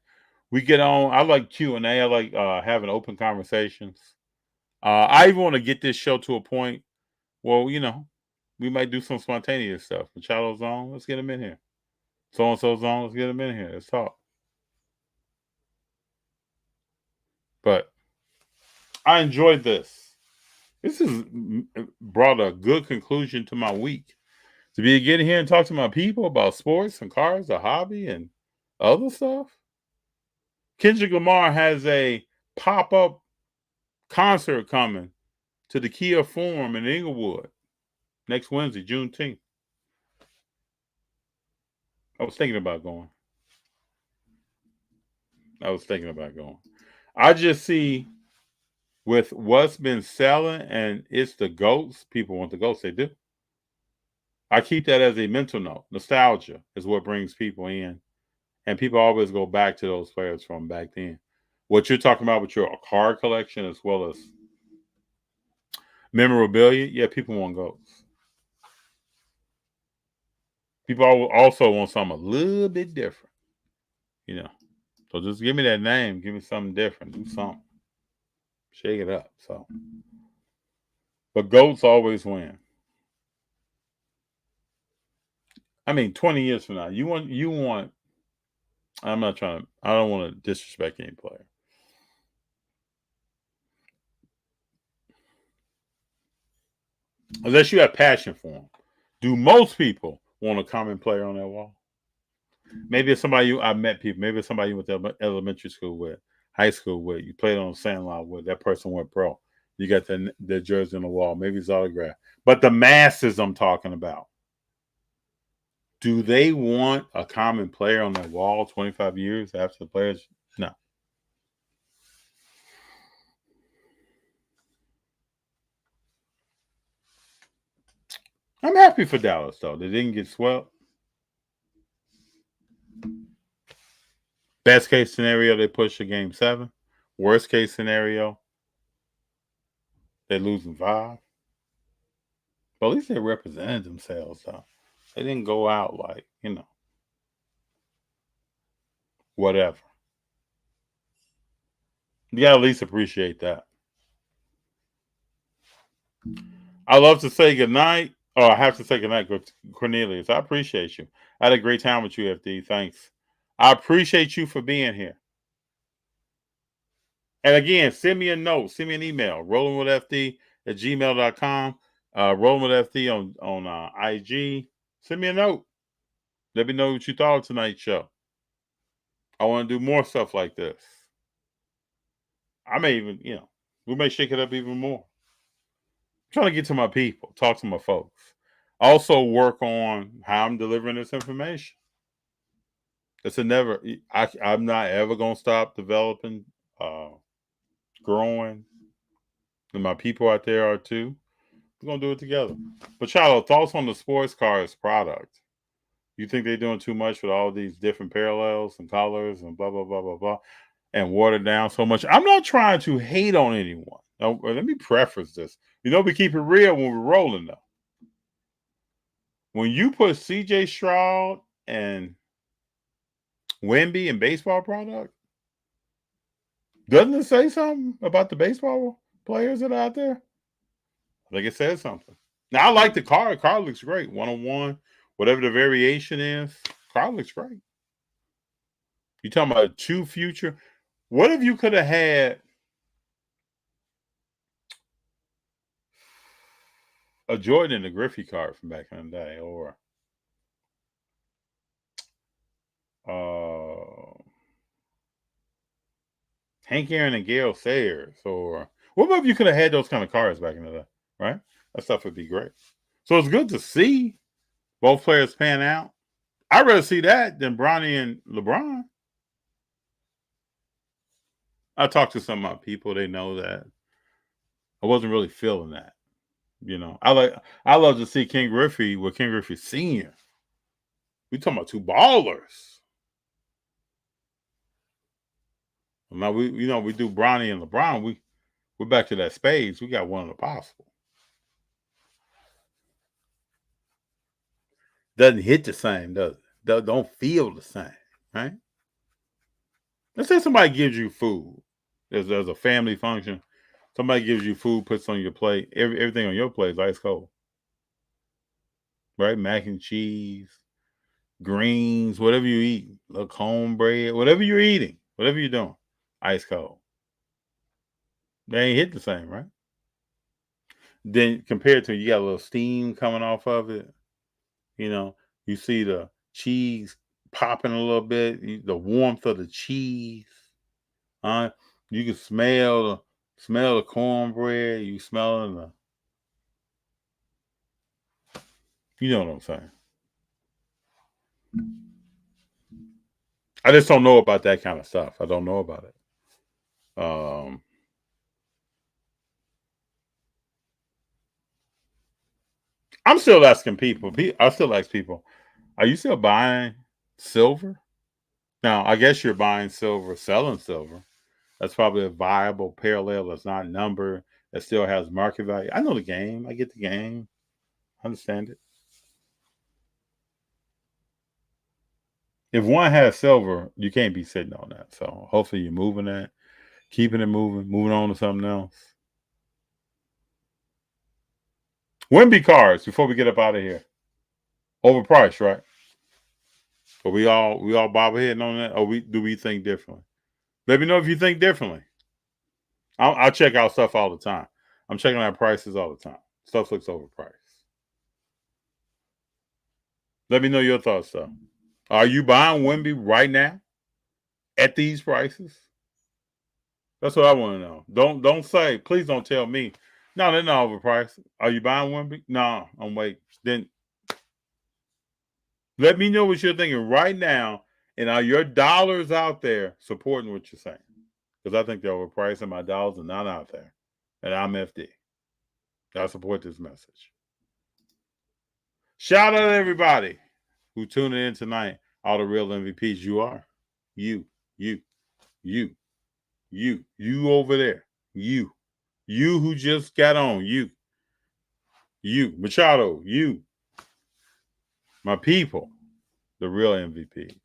We get on. I like Q&A. I like having open conversations. I even want to get this show to a point. Well, you know, we might do some spontaneous stuff. Machado's on. Let's get him in here. So-and-so's on. Let's get him in here. Let's talk. But I enjoyed this. This has brought a good conclusion to my week. To be getting here and talk to my people about sports and cars, a hobby, and other stuff. Kendrick Lamar has a pop-up concert coming to the Kia Forum in Inglewood next Wednesday, Juneteenth. I was thinking about going. I just see with what's been selling and it's the GOATs, people want the GOATs. They do. I keep that as a mental note. Nostalgia is what brings people in. And people always go back to those players from back then. What you're talking about with your card collection as well as memorabilia, yeah, people want GOATs. People also want something a little bit different, you know. So just give me that name. Give me something different. Do something. Shake it up. So, but GOATs always win. I mean, 20 years from now, you want. I'm not trying to. I don't want to disrespect any player. Unless you have passion for them. Do most people want a common player on that wall? Maybe it's somebody I met people. Maybe it's somebody you went to elementary school with, high school with. You played on the sandlot with. That person went pro. You got the jersey on the wall. Maybe it's autographed. But the masses I'm talking about. Do they want a common player on that wall 25 years after the players? No. I'm happy for Dallas, though. They didn't get swept. Best case scenario, they push to game 7. Worst case scenario, they lose in 5. But at least they represented themselves, though. They didn't go out like, whatever. You gotta at least appreciate that. I love to say goodnight. Oh, I have to say goodnight, Cornelius. I appreciate you. I had a great time with you, FD. Thanks. I appreciate you for being here. And again, send me a note, send me an email, rollingwithfd@gmail.com. Rollingwithfd on IG. Send me a note. Let me know what you thought of tonight's show. I want to do more stuff like this. I may even, we may shake it up even more. I'm trying to get to my people, talk to my folks. Also work on how I'm delivering this information. It's a never. I'm not ever gonna stop developing, growing, and my people out there are too. We're gonna do it together. But Charlo, thoughts on the sports cars product? You think they're doing too much with all these different parallels and colors and blah blah blah blah blah, and watered down so much? I'm not trying to hate on anyone. Now, let me preface this. We keep it real when we're rolling though. When you put C.J. Stroud and Wemby in baseball product, doesn't it say something about the baseball players that are out there? I think it says something. Now I like the car. The car looks great. 101, whatever the variation is, car looks great. You talking about two future? What if you could have had a Jordan and a Griffey card from back in the day, or Hank Aaron and Gale Sayers, or what if you could have had those kind of cars back in the day, right? That stuff would be great. So it's good to see both players pan out. I'd rather see that than Bronny and LeBron. I talked to some of my people; they know that I wasn't really feeling that. I love to see King Griffey with King Griffey Senior. We talking about two ballers. Now we do Bronny and LeBron. We're back to that spades. We got one of the possible. Doesn't hit the same, does it? Don't feel the same, right? Let's say somebody gives you food. There's a family function. Somebody gives you food, puts on your plate. Everything on your plate is ice cold, right? Mac and cheese, greens, whatever you eat, little cornbread, whatever you're eating, whatever you're doing, ice cold. They ain't hit the same, right? Then compared to, you got a little steam coming off of it. You see the cheese popping a little bit, the warmth of the cheese. You can smell the cornbread. You smelling you know what I'm saying. I just don't know about that kind of stuff. I don't know about it. I'm still asking people. I still ask people, are you still buying silver? Now, I guess you're buying silver, selling silver. That's probably a viable parallel that's not numbered, that still has market value. I know the game. I get the game. I understand it. If one has silver, you can't be sitting on that. So hopefully you're moving that, keeping it moving on to something else. Wimby cards before we get up out of here. Overpriced, right? But we all bobbleheading on that, or do we think differently? Let me know if you think differently. I check out stuff all the time. I'm checking out prices all the time. Stuff looks overpriced. Let me know your thoughts, though. Are you buying Wimby right now at these prices? That's what I want to know. Don't say. Please don't tell me. No, they're not overpriced. Are you buying Wimby? No, I'm waiting. Then let me know what you're thinking right now, and are your dollars out there supporting what you're saying? Because I think they're overpriced, and my dollars are not out there, and I'm FD. I support this message. Shout out to everybody who tuned in tonight. All the real MVPs. You are. You. You. You. You over there. You. You who just got on. You. Machado. You. My people. The real MVP.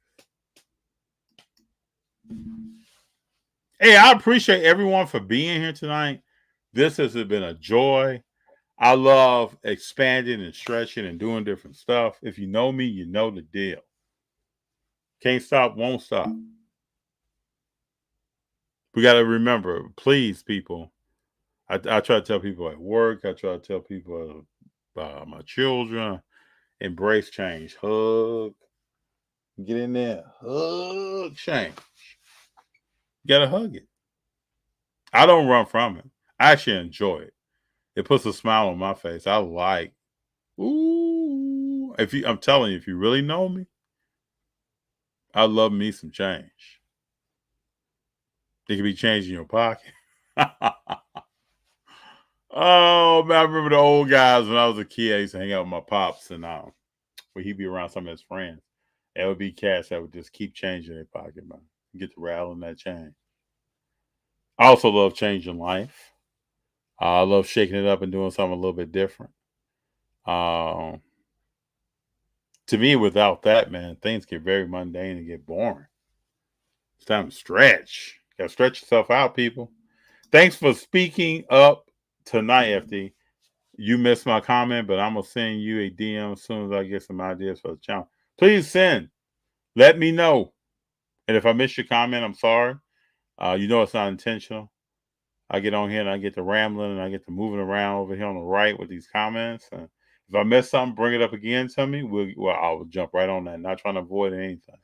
Hey, I appreciate everyone for being here tonight. This has been a joy. I love expanding and stretching and doing different stuff. If you know me, you know the deal. Can't stop, won't stop. We got to remember, please, people. I try to tell people at work. I try to tell people, my children, embrace change. Hug. Get in there. Hug change. You got to hug it. I don't run from it. I actually enjoy it. It puts a smile on my face. I like. Ooh. I'm telling you, if you really know me, I love me some change. It could be change in your pocket. Oh man, I remember the old guys when I was a kid. I used to hang out with my pops, and when he'd be around some of his friends, it would be cats that would just keep change in their pocket, man. Get to rattling that change. I also love changing life. I love shaking it up and doing something a little bit different. Um, to me, without that, man, things get very mundane and get boring. It's time to stretch. Got to stretch yourself out, people. Thanks for speaking up tonight, FD. You missed my comment, but I'm gonna send you a DM as soon as I get some ideas for the channel. Please send. Let me know. And if I missed your comment, I'm sorry. You know it's not intentional. I get on here and I get to rambling and I get to moving around over here on the right with these comments. And if I miss something, bring it up again to me. I'll jump right on that. Not trying to avoid anything.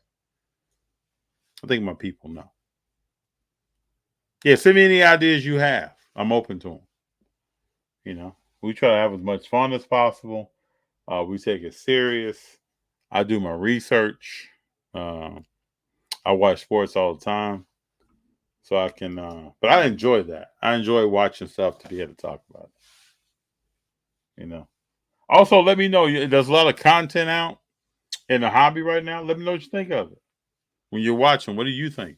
I think my people know. Yeah, send me any ideas you have. I'm open to them. You know, we try to have as much fun as possible. We take it serious. I do my research. I watch sports all the time, so I can. But I enjoy that. I enjoy watching stuff to be able to talk about it. You know. Also, let me know. There's a lot of content out in the hobby right now. Let me know what you think of it when you're watching. What do you think?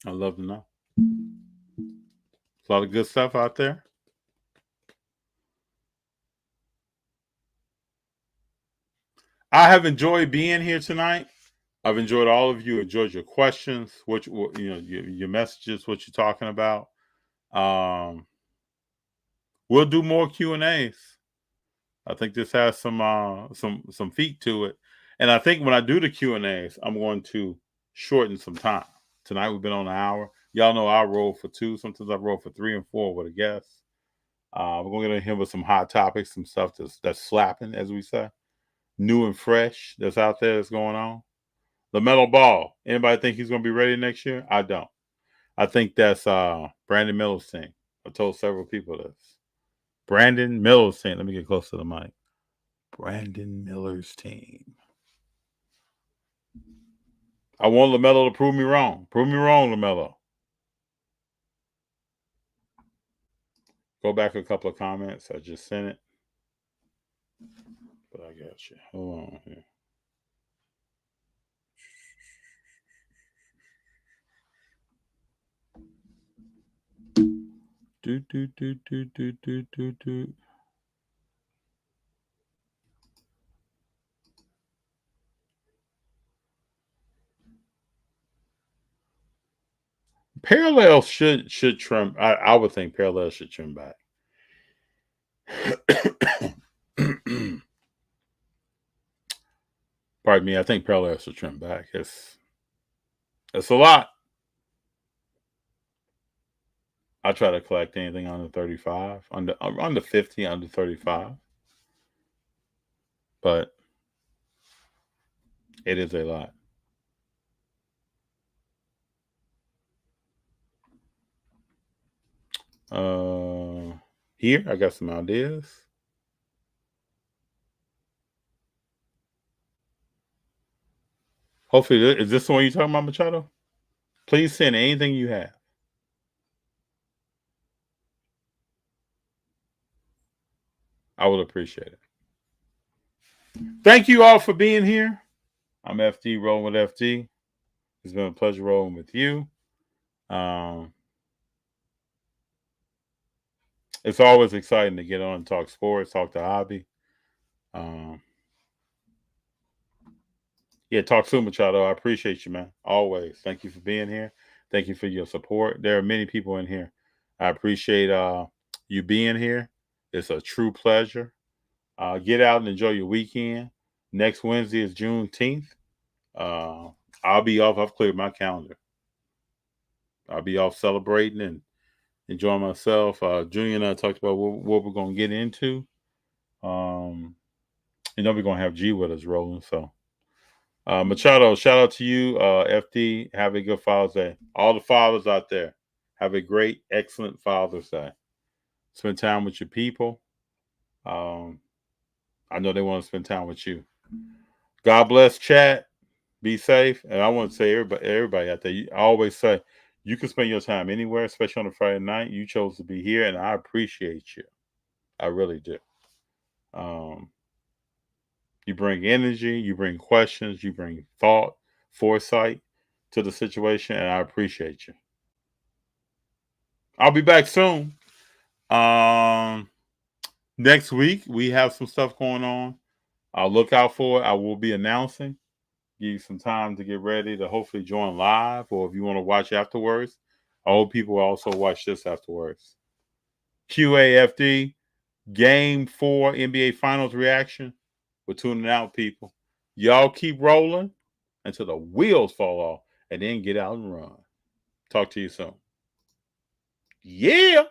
I'd love to know. There's a lot of good stuff out there. I have enjoyed being here tonight. I've enjoyed all of you. Enjoyed your questions, your messages, what you're talking about. We'll do more Q&As. I think this has some feet to it, and I think when I do the Q&As, I'm going to shorten some time. Tonight we've been on an hour. Y'all know I roll for 2. Sometimes I roll for 3 and 4 with a guest. We're going to get in with some hot topics, some stuff that's slapping, as we say, new and fresh that's out there that's going on. LaMelo Ball. Anybody think he's going to be ready next year? I don't. I think that's Brandon Miller's team. I told several people this. Brandon Miller's team. Let me get close to the mic. Brandon Miller's team. I want LaMelo to prove me wrong. Prove me wrong, LaMelo. Go back a couple of comments. I just sent it. But I got you. Hold on here. Do. Parallel should trim. I would think parallel should trim back. Pardon me. I think parallel should trim back. It's a lot. I try to collect anything under 35, under 50, under 35, but it is a lot. Here I got some ideas. Hopefully, is this the one you're talking about, Machado? Please send anything you have. I would appreciate it. Thank you all for being here. I'm FD rolling with FD. It's been a pleasure rolling with you. It's always exciting to get on and talk sports, talk to hobby. Yeah, talk soon, Machado. I appreciate you, man. Always. Thank you for being here. Thank you for your support. There are many people in here. I appreciate you being here. It's a true pleasure. Get out and enjoy your weekend. Next Wednesday is Juneteenth. I'll be off. I've cleared my calendar. I'll be off celebrating and enjoying myself. Junior and I talked about what we're going to get into. We're going to have G with us rolling. So, Machado, shout out to you, FD. Have a good Father's Day. All the fathers out there, have a great, excellent Father's Day. Spend time with your people. I know they want to spend time with you. God bless, chat. Be safe. And I want to say everybody out there, I always say, you can spend your time anywhere, especially on a Friday night. You chose to be here, and I appreciate you. I really do. You bring energy, you bring questions, you bring thought, foresight to the situation, and I appreciate you. I'll be back soon. Next week, we have some stuff going on. I'll look out for it. I will be announcing. Give you some time to get ready to hopefully join live, or if you want to watch afterwards. I hope people also watch this afterwards. QAFD, Game 4 NBA Finals reaction. We're tuning out, people. Y'all keep rolling until the wheels fall off, and then get out and run. Talk to you soon. Yeah.